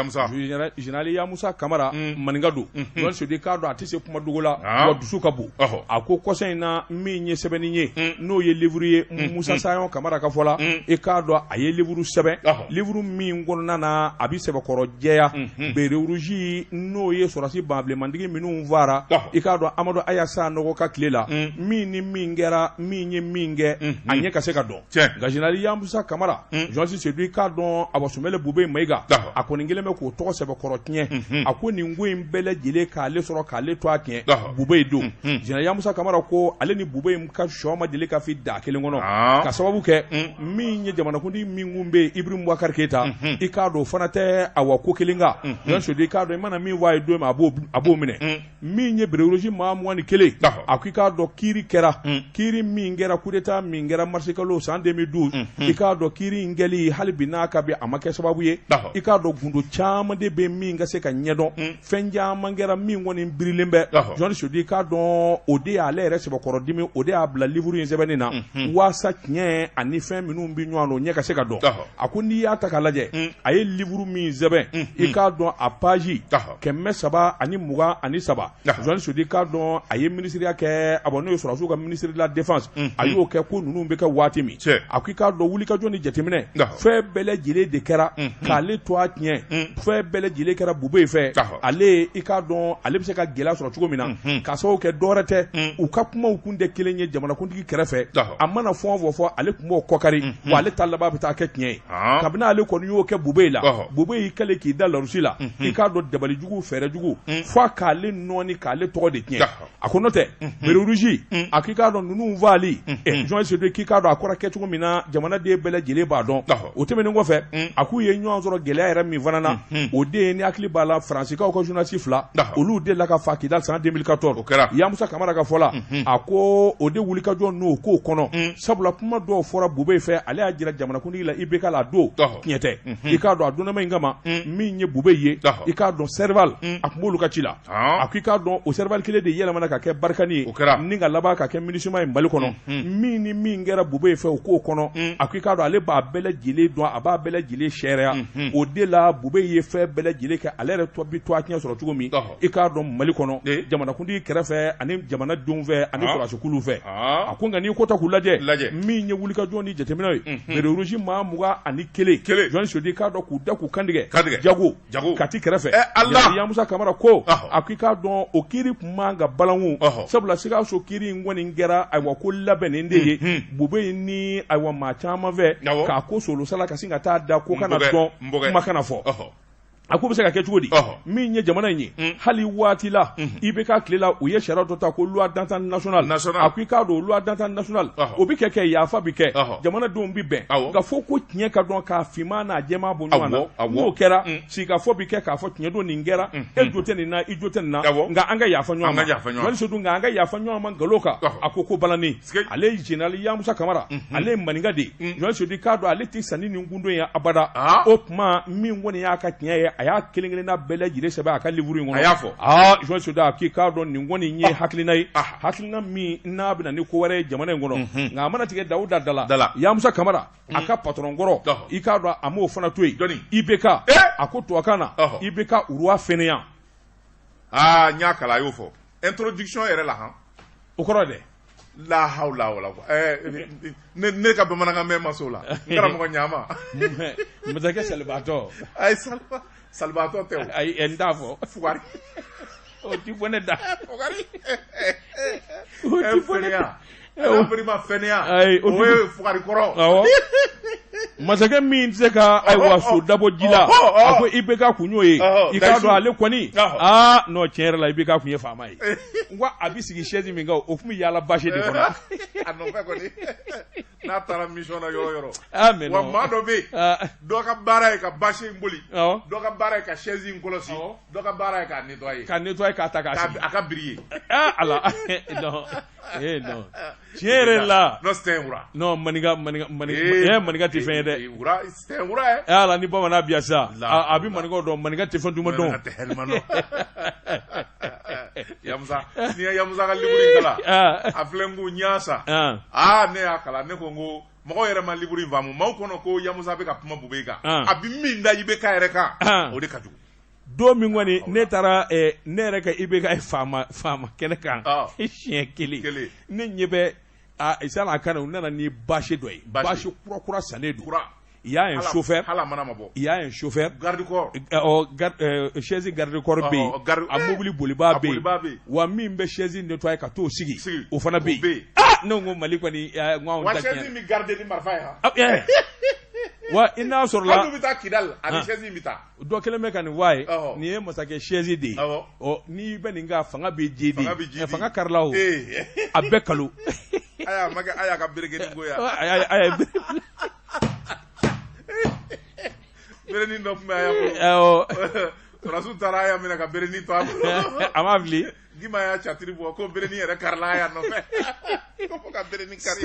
général Yamusa Kamara maninka don Joasi Seydou k'a dɔn a tɛ se kuma dogo la wa dusu ka bon a ko kɔsɔn in na min ye sɛbɛnni ye n'o ye livre ye Musa Sayon Kamara ka fɔ la i k'a dɔn a ye livre sɛbɛn livre min kɔnɔna na a bɛ sɛbɛkɔrɔ jɛya bere rouge n'o ye sɔrɔdasi banbilemandigi minnu fara i k'a dɔn Amadu Ayasa nɔgɔ ka tile la min ni min kɛra min ye min kɛ a ɲɛ ka se ka dɔn nka général Yamusa Kamara Joasi Seydou i k'a dɔn Abasumɛlɛ Bube Mayiga a kɔni kelen bɛ k'o tɔgɔ sɛbɛkɔrɔ tiɲɛ a ko nin ko in bɛɛ lajɛlen k'ale sɔrɔ k'ale to a tiɲɛ Bube don général Yamusa Kamara ko ale ni Bube ka sɔ ma deli ka fi da kelen kɔnɔ ka sababu kɛ min ye jamanakuntigi min kun bɛ Ibrahim Boubacar Keita i k'a dɔn o fana tɛ awa ko kelen kan Joasi Seydou i k'a dɔn i mana min fɔ a ye don min a b'o minɛ min ye bere rouge maa 21 a ko i k'a dɔn kiiri kɛra kiiri min kɛra coup d'état min kɛra mars kalo san 2012 i k'a dɔn kiiri in kɛli hali bi n'a ka bi a ma kɛ sababu ye i k'a dɔn gundo caman de bɛ min ka se ka ɲɛdɔn fɛn caman kɛra min kɔni birilen bɛ Joasi Seydou i k'a dɔn o de y'ale yɛrɛ sɛbɛkɔrɔ dimi o de y'a bila livre in sɛbɛnni na waasa tiɲɛ ani fɛn minnu bɛ ɲɔgɔn na o ɲɛ ka se ka dɔn a ko n'i y'a ta k'a lajɛ a ye livre min sɛbɛn i k'a dɔn a page 323 Joasi Seydou i k'a dɔn a ye ministeriya kɛ a n'o ye sɔrɔdasiw ka ministère de la défense a y'o kɛ ko ninnu bɛ kɛ waati min a ko i k'a dɔn wulikajɔ ni jateminɛ fɛn bɛɛ lajɛlen de kɛra k'ale to a tiɲɛ fɛn bɛɛ lajɛlen kɛra Bube fɛ ale i k'a dɔn ale bɛ se ka gɛlɛya sɔrɔ cogo min na k'a sababu kɛ dɔwɛrɛ tɛ u ka kumaw kun tɛ kelen ye jamanakuntigi kɛrɛfɛ a mana fɛn o fɛn fɔ ale tun b'o kɔkari wa ale ta laban bɛ taa kɛ tiɲɛ ye kabini ale kɔni y'o kɛ Bube la Bube y'i kɛlen k'i da larusi la i k'a dɔn dabalijugu fɛɛrɛjugu fo k'ale nɔɔni k'ale tɔgɔ de tiɲɛ a ko n'o tɛ bere rouge a k'i k'a dɔn ninnu fali Joasi Seydou k'i k'a dɔn a kɔrɔ kɛ cogo min na jamanaden bɛɛ lajɛlen b'a dɔn o tɛmɛnen kɔfɛ a k'u ye ɲɔgɔn sɔrɔ gɛlɛya yɛrɛ min fana na o de ye ni hakili b'a la Faransikaw ka journaliste 2 olu de la ka fa Kidal san 2014 Yamusa Kamara ka fɔ la a ko o de wulikajɔ n'o k'o kɔnɔ sabula kuma dɔw fɔra Bube fɛ ale y'a jira jamanakuntigi la IBK la don tiɲɛ tɛ i k'a dɔn a donnama in kama min ye Bube ye ye i k'a dɔn Serval a tun b'olu ka ci la a ko i k'a dɔn o Serval kelen de yɛlɛmana ka kɛ Barikani ye ni ka laban ka kɛ MINUSMA ye Mali kɔnɔ min ni min kɛra Bube ye fɛ o k'o kɔnɔ a ko i k'a dɔn ale b'a bɛɛ lajɛlen dɔn a b'a bɛɛ lajɛlen sariya o de la Bube ye fɛn bɛɛ lajɛlen kɛ ale yɛrɛ tɔ bi to a tiɲɛ sɔrɔ cogo min i k'a dɔn Mali kɔnɔ jamanakuntigi kɛrɛfɛ ani jamanadenw fɛ ani sɔrɔdasiw fɛ a ko nka n'i ko ta k'u lajɛ min ye wulikajɔ ni jateminɛw ye Berete Rouge 21 Johnny Sodi k'a dɔn k'u da k'u kantigɛ Jago Kati kɛrɛfɛ Yamusa Kamara ko a ko i k'a dɔn o kiiri tun man ka balangu sabula Sikaso kiiri in kɔni kɛra ayiwa ko labɛnnen de ye Bube ni ayiwa maa caman fɛ k'a ko solosala ka sin ka taa da ko kana dɔn kuma kana fɔ a ko bɛ se ka kɛ cogo di min ye jamana in ye hali waati la IBK tile la u ye sariya dɔ ta ko loi d'entente nationale a ko i k'a dɔn loi d'entente nationale o bi kɛ yafa bi kɛ jamanadenw bi bɛn nka fo ko tiɲɛ ka dɔn k'a finman n'a jɛman bɔ ɲɔgɔn na n'o kɛra sigikafɔ bi kɛ k'a fɔ tiɲɛ don nin kɛra e jo tɛ nin na i jo tɛ nin na nka an ka yafa ɲɔgɔn ma Johnny Sodi nka an ka yafa ɲɔgɔn ma nkalon kan a ko balannen ale ye Général Yamusa Kamara ale ye maninka de ye Johnny Sodi k'a dɔn ale tɛ sanni nin kundo ye abada o tuma min kɔni y'a ka tiɲɛ ye a y'a kelen-kelenna bɛɛ lajɛlen sɛbɛn a ka livre in kɔnɔ a y'a fɔ Johnny Sodi k'i k'a dɔn nin kɔni ye hakilina ye hakilina min n'a bɛna ni ko wɛrɛ ye jamana in kɔnɔ nka a mana tigɛ Dawuda Dala Yamusa Kamara a ka patron kɔrɔ i k'a dɔn a m'o fana to yen IBK a ko tubabukan na IBK uruwa fɛnɛya n y'a kalan a y'o fɔ introduction yɛrɛ la o kɔrɔ dɛ la hawla wala ne ka bamanankan mɛn ma so la n karamɔgɔ ɲama masakɛ salibaatɔ ayi salibaatɔ tɛ o ayi n t'a fɔ fugari o ti bɔ ne da fugari o ti bɔ ne da ma fɛnɛya o ye fugari kɔrɔ masakɛ min tɛ se ka ayiwa so dabɔ ji la a ko IBK kun y'o ye i k'a dɔn ale kɔni n'o tiɲɛ yɛrɛ la IBK kun ye faama ye wa a bɛ sigi chaise min kan o tun bɛ yaala bâche de kɔnɔ a nɔfɛ kɔni n'a taara mission na yɔrɔ yɔrɔ wa maa dɔ bɛ yen dɔ ka baara ye ka bâche in boli dɔ ka baara ye ka chaise in kɔlɔsi dɔ ka baara ye k'a nettoyer k'a ta k'a sigi a ka biri ye ala non tiɲɛ yɛrɛ la non c'était un wura non maninka tɛ fɛn ye dɛ wura c'était un wura ye ala ni bamanan biya sa a bɛ maninkaw dɔn maninka tɛ fɛn duman dɔn Yamusa n'i ye Yamusa ka livre in kalan a filɛ n ko n y'a sa ne y'a kalan ne ko n ko mɔgɔw yɛrɛ ma livre in faamu maaw kɔnɔ ko Yamusa bɛ ka kuma Bube kan a bɛ min da IBK yɛrɛ kan o de ka jugu don min kɔni ne taara ne yɛrɛ ka IBK faama kɛnɛ kan siɲɛ kelen ne ɲɛ bɛ sani a kana u nana ni bâche dɔ ye bâche kura sannen don il y a un chauffeur il y a un chauffeur garde-corps chaise garde-corps bɛ yen a mobili boliba bɛ yen wa min bɛ chaise nettoyer ka t'o sigi o fana bɛ yen ne ko Mali kɔni wa chaise min garde ni marifa ye wa i n'a sɔrɔ la hali bɛ taa Kidal ani chaise bɛ taa dɔ kelen bɛ ka nin fɔ a ye nin ye masakɛ chaise de ye n'i bɛ nin ka fanga bɛ ji de fanga karila o a bɛɛ kalo a y'a ka berekeni goya berenin dɔ tun bɛ a y'a bolo Sɔrɔdasiw taara a y'a minɛ ka berenin to a bolo a ma fili Gima y'a catiri bɔ ko berenin yɛrɛ karila a y'a nɔfɛ ko fo ka berenin kari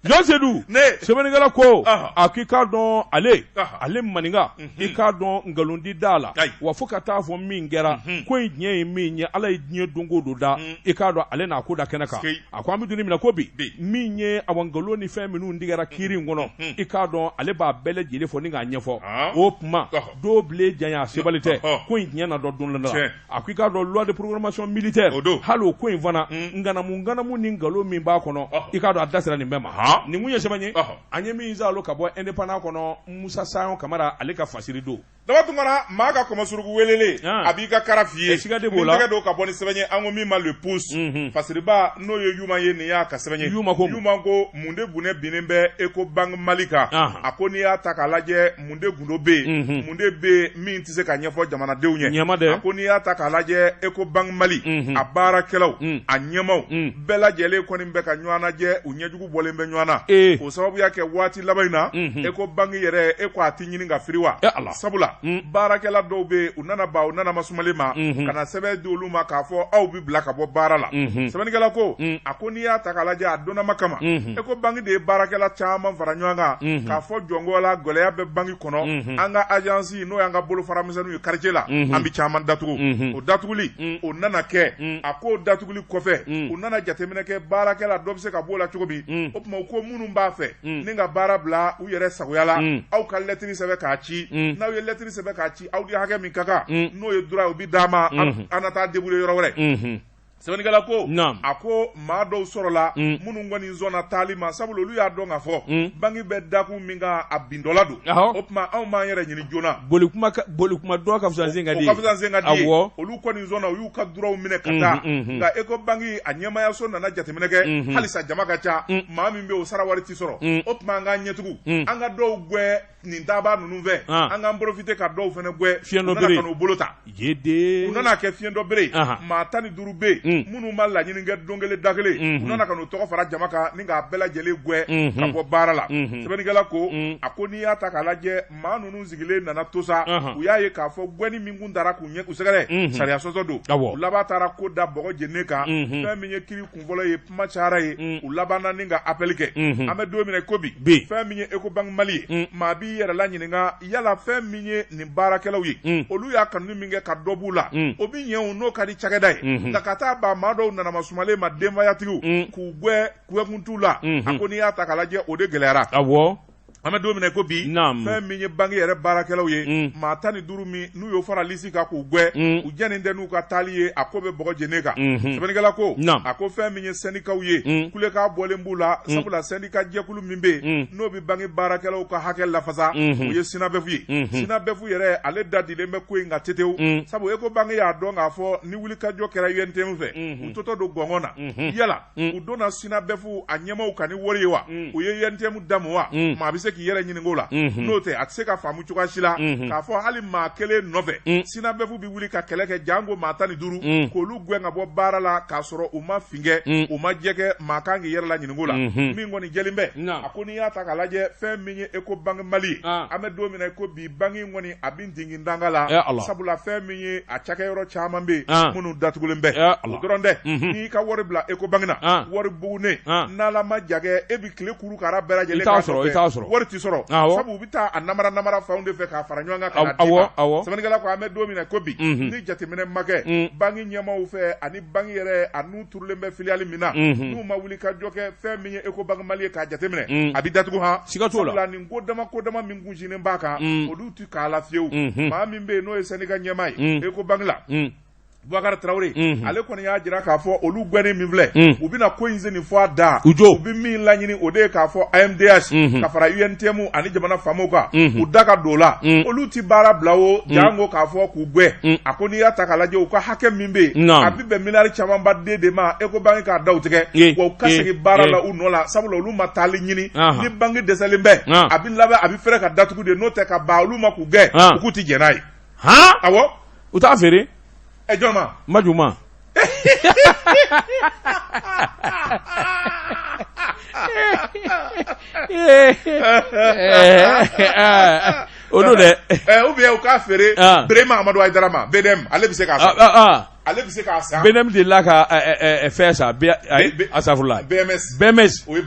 Johnny Sodi sɛbɛnnikɛla ko a k'i k'a dɔn ale maninka i k'a dɔn nkalonti da la wa fo ka taa fɔ min kɛra ko in tiɲɛ ye min ye Ala ye diɲɛ don o don da i k'a dɔn ale n'a ko da kɛnɛ kan a ko an bɛ don min na ko bi min ye awa nkalon ni fɛn minnu digɛra kiiri in kɔnɔ i k'a dɔn ale b'a bɛɛ lajɛlen fɔ ni k'a ɲɛfɔ o tuma dɔw bilen janya sebali tɛ ko in tiɲɛ na dɔ don la a ko i k'a dɔn loi de programmation militaire hali o ko in fana nganamu ni nkalon min b'a kɔnɔ i k'a dɔn a da sera nin bɛɛ ma nin kun ye sɛbɛn ye an ye min zalo ka bɔ indépendant kɔnɔ Musa Sayon Kamara ale ka fasiri don daba tungara maa ka kɔmɔsuruku welele a b'i ka kara f'i ye siga de b'o la tɛgɛ don ka bɔ ni sɛbɛn ye an ko min ma le pouce fasiriba n'o ye Yuma ye nin y'a ka sɛbɛn ye Yuma ko mun de gunne binnen bɛ Ecobank Mali kan a ko n'i y'a ta k'a lajɛ mun de gundo bɛ yen mun de bɛ min tɛ se ka ɲɛfɔ jamanadenw ye a ko n'i y'a ta k'a lajɛ Ecobank Mali a baarakɛlaw a ɲɛmaw bɛɛ lajɛlen kɔni bɛ ka ɲɔgɔn lajɛ u ɲɛjugu bɔlen bɛ ɲɔgɔn na o sababu y'a kɛ waati laban in na Ecobank yɛrɛ e ko a tɛ ɲini ka firi wa sabula la baarakɛla dɔw be u nana ba u nana masumali ma kana sɛbɛ di olu ma k'a fɔ aw bi bila ka bɔ baara la sɛbɛnnikɛla ko a ko n'i y'a ta k'a lajɛ a donnama kama e ko banki de ye baarakɛla caman fara ɲɔgɔn kan k'a fɔ jɔngo la gɛlɛya bɛ banki kɔnɔ an ka agence n'o y'an ka bolofaramisɛnninw ye quartier la an bi caman datugu o datuguli o nana kɛ a ko datuguli kɔfɛ u nana jateminɛ kɛ baarakɛla dɔ bɛ se ka b'o la cogo min o tuma u ko minnu b'a fɛ ni ka baara bila u yɛrɛ sagoya la aw ka lɛtiri sɛbɛn k'a ci n'aw ye lɛtiri sɛbɛn k'a ci aw di hakɛ min ka kan n'o ye droit u bi d'a ma an na taa débrouiller yɔrɔ wɛrɛ sɛbɛnnikɛla ko a ko maa dɔw sɔrɔla minnu kɔni sɔnna taali ma sabula olu y'a dɔn k'a fɔ banki bɛ dakun min kan a bin dɔ la don o tuma anw b'an yɛrɛ ɲini joona boli kuma dɔ ka fisa sen ka di ye olu kɔni sɔnna u y'u ka droit minɛ ka taa nka Eco banki a ɲɛmaayaso nana jateminɛ kɛ halisa jama ka ca maa min bɛ o sara wari ti sɔrɔ o tuma an k'an ɲɛtugu an ka dɔw gɛn nin taabaa ninnu fɛ an k'an profiter ka dɔw fana gɛn u nana ka n'u bolo ta u nana kɛ fiɲɛ dɔ bere maa 15 bɛ yen minnu ma laɲini kɛ don kelen da kelen u nana ka n'u tɔgɔ fara jama kan ni k'a bɛɛ lajɛlen gɛn ka bɔ baara la sɛbɛnnikɛla ko a ko n'i y'a ta k'a lajɛ maa ninnu sigilen nana to sa u y'a ye k'a fɔ gɛnni min kun taara k'u ɲɛ u sɛgɛrɛ sariya sɔsɔ don u laban taara ko da bɔgɔ jeninen kan fɛn min ye kiri kunfɔlɔ ye kuma cayara ye u laban na ni ka appel kɛ an bɛ don min na ko bi fɛn min ye Eco banki Mali ye maa b'i yɛrɛ la ɲininka yala fɛn min ye nin baarakɛlaw ye olu y'a kanu min kɛ ka dɔ b'u la o bi ɲɛ o n'o ka di cakɛda ye nka ka taa ba maa dɔw nana masumalen ma denbayatigiw k'u gɛn t'u la a ko n'i y'a ta k'a lajɛ o de gɛlɛyara an bɛ don min na ko bi fɛn min ye banki yɛrɛ baarakɛlaw ye maa 15 min n'u y'o fara lisi kan k'u gɛn u jɛnnen tɛ n'u ka taali ye a ko bɛ bɔgɔ jeninen kan sɛbɛnnikɛla ko a ko fɛn min ye syndicat ye kulekan bɔlen b'u la sabula syndicat jɛkulu min bɛ yen n'o bɛ banki baarakɛlaw ka hakɛ lafasa o ye SYNABEF ye SYNABEF yɛrɛ ale da dilen bɛ ko in kan tetewu sabu Eco banki y'a dɔn k'a fɔ ni wulikajɔ kɛra UNTM fɛ u totɔ don gɔngɔn na yala u donna SYNABEF a ɲɛmaw kan ni wari ye wa u ye UNTM damu wa maa bɛ se k'i yɛrɛ ɲininko la n'o tɛ a tɛ se ka faamu cogoya si la k'a fɔ hali maa kelen nɔfɛ SYNABEF bɛ wuli ka kɛlɛ kɛ jango maa 15 k'olu gɛn ka bɔ baara la k'a sɔrɔ u ma fingɛ u ma jɛgɛ maa kan k'i yɛrɛ la ɲininko la min kɔni jɛlen bɛ a ko n'i y'a ta k'a lajɛ fɛn min ye Eco banki Mali ye an bɛ don min na ko bi banki kɔni a bɛ dingin danga la sabula fɛn min ye a cakɛyɔrɔ caman bɛ yen minnu datugulen bɛ o dɔrɔn tɛ n'i ka wari bila Eco banki na wari bugunen n'ala ma jagɛ e bɛ tile kuru kara bɛɛ lajɛlen k'a sɔrɔ wari ti sɔrɔ sabu u bɛ taa a namara fanw de fɛ k'a fara ɲɔgɔn kan ka na d'i ma sɛbɛnnikɛla ko an bɛ don min na ko bi ni jateminɛ ma kɛ banki ɲɛmaaw fɛ ani banki yɛrɛ a n'u turulen bɛ filiale min na n'u ma wuli ka jɔ kɛ fɛn min ye Eco banki Mali ye k'a jateminɛ a bɛ datugu sabula nin ko dama min kun sinnen b'a kan olu tɛ k'a la fiyewu maa min bɛ yen n'o ye syndicat ɲɛmaa ye Eco banki la Boubacar Traoré ale kɔni y'a jira k'a fɔ olu gɛnnen min filɛ u bɛna ko in senni fɔ a da u bɛ min laɲini o de ye k'a fɔ AMDH ka fara UNTM ani jamana faamaw kan u da ka don o la olu ti baara bila o jango k'a fɔ k'u gɛn a ko n'i y'a ta k'a lajɛ u ka hakɛ min bɛ yen a bɛ bɛn miliyari camanba de ma Eco banki k'a da u tigɛ wa u ka segin baara la u nɔ la sabula olu ma taali ɲini ni banki dɛsɛlen bɛ a bɛ labɛn a bɛ fɛrɛ ka datugu de n'o tɛ ka ban olu ma k'u gɛn u k'u ti jɛn n'a ye awɔ u t'a feere jɔn Majuma o don dɛ ou bien u k'a feere Birama Amadu Ayidara ma BDM ale bɛ se k'a san ale bɛ se k'a san BDM de la ka fɛn sa asafurula BMS o ye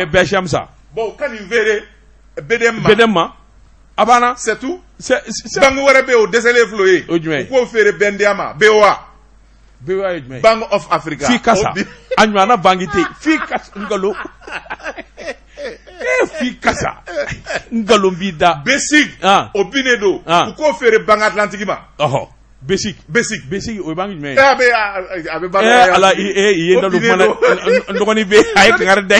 BHM sa bon ka nin feere BDM ma a banna c'est tout banque wɛrɛ bɛ yen o dɛsɛlen filɛ o ye u k'o feere BNDA ma BOA ye jumɛn Bank of Africa f'i kasa a ɲɔgɔnna banki tɛ yen f'i kasa nkalon f'i kasa nkalon b'i da Basic o binnen don u k'o feere Banque Atlantique ma Basic o ye banki jumɛn ye a bɛ banque ala i ye n da don kuma na n dɔgɔnin bɛ a ye kankari da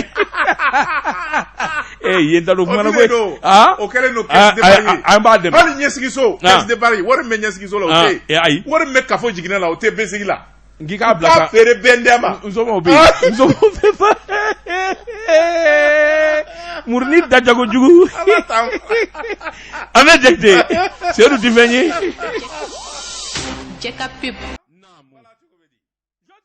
ye n da don kuma na koyi o kɛlen don caisse de bari ye an b'a dɛmɛ hali ɲɛsigiso caisse de bari wari min bɛ ɲɛsigiso la o tɛ yen ayi wari min bɛ kafo jiginɛ la o tɛ Basic la n k'i k'a bila sa k'a feere BNDA ma nsɔmɔw bɛ yen nsɔmɔw bɛ fa muruni dajago jugu an bɛ jate seyidu ti fɛn ye Jeka pip. Jɔn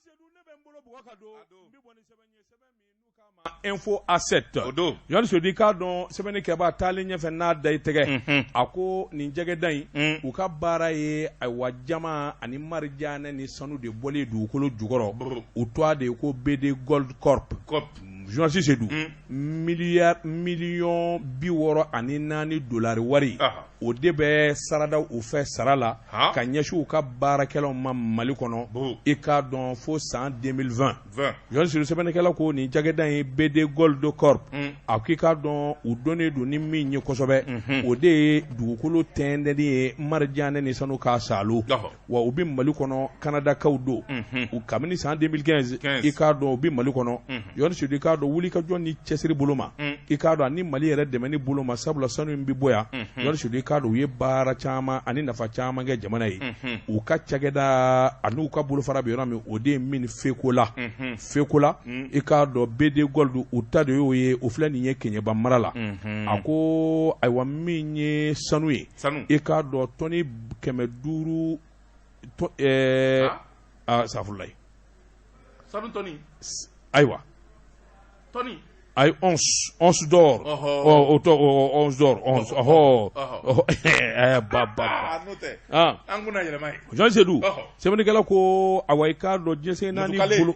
seyidu ne bɛ n bolo bɔgɔ ka don n bɛ bɔ ni sɛbɛn ye sɛbɛn min n'u k'a ma info asset yɔrɔ sodi k'a dɔn sɛbɛnnikɛba taalen ɲɛfɛ n'a da i tɛgɛ a ko nin jɛgɛda in u ka baara ye ayiwa jama ani marijanɛ ni sanu de bɔlen dugukolo jukɔrɔ u tɔ de ko BD Gold Corp journaliste Seydou miliyɔn 64 dolari wari o de bɛ sarada u fɛ sara la ka ɲɛsin u ka baarakɛlaw ma Mali kɔnɔ i k'a dɔn fo san 2020 journaliste sɛbɛnnikɛla ko nin jɛgɛda in BD Gold Corp a k'i k'a dɔn u dɔnnen don ni min ye kosɛbɛ o de ye dugukolo tɛndɛnni ye marijanɛ ni sanu k'a salo wa u bɛ Mali kɔnɔ Kanadakaw don u kabini san 2015 i k'a dɔn u bɛ Mali kɔnɔ journaliste i k'a dɔn wuli ka jɔ ni cɛsiri bolo ma i k'a dɔn ani Mali yɛrɛ dɛmɛni bolo ma sabula sanu in bɛ bɔ yan journaliste i k'a dɔn u ye baara caman ani nafa caman kɛ jamana ye u ka cakɛda ani u ka bolofara bɛ yɔrɔ min o de ye min Fekola i k'a dɔn BD Gold u ta de y'o ye o filɛ nin ye Keɲeba mara la a ko ayiwa min ye sanu ye i k'a dɔn tɔni 500 safurulayi sanu tɔni ayiwa tɔni ay 11 d'or auto 11 d'or 11 an kuna yɛlɛma ye Jean Seydou sɛbɛnnikɛla ko awa i k'a dɔn jɛnsɛn naani bolo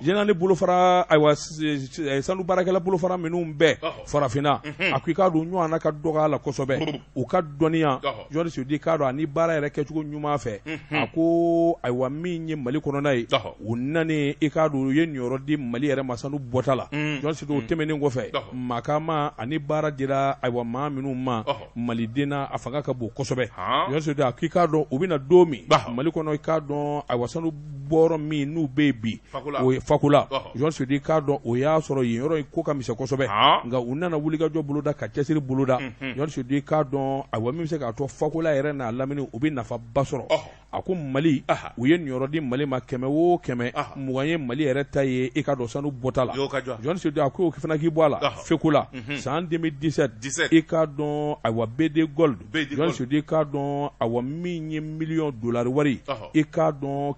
jenani bolofara ayiwa sanu baarakɛla bolofara minnu bɛɛ farafinna a ko i k'a dɔn ɲɔgɔnna ka dɔgɔ a la kosɛbɛ u ka dɔnniya Jean Seydou k'a dɔn ani baara yɛrɛ kɛcogo ɲuman fɛ a ko ayiwa min ye Mali kɔnɔna ye u nani i k'a dɔn u ye niyɔrɔ di Mali yɛrɛ ma sanu bɔta la Jean Seydou tɛmɛnen kɔfɛ makama ani baara dira ayiwa maa minnu ma Maliden na a fanga ka bon kosɛbɛ Jean Seydou a ko i k'a dɔn u bɛna don min Mali kɔnɔ i k'a dɔn ayiwa sanu bɔrɔ min n'u bɛ bi o ye Fakula Jean Seydou k'a dɔn o y'a sɔrɔ yen yɔrɔ in ko ka misɛn kosɛbɛ nka u nana wulikajɔ boloda ka cɛsiri boloda Jean Seydou k'a dɔn ayiwa min bɛ se k'a to Fakula yɛrɛ n'a lamini u bɛ nafaba sɔrɔ a ko Mali u ye niyɔrɔ di Mali ma 100 o 100 mugan ye Mali yɛrɛ ta ye i k'a dɔn sanu bɔta la Jean Seydou a ko fana k'i bɔ a la Fekola san 2017 i k'a dɔn ayiwa BD Gold Jean Seydou k'a dɔn ayiwa min ye miliyɔn dolari wari i k'a dɔn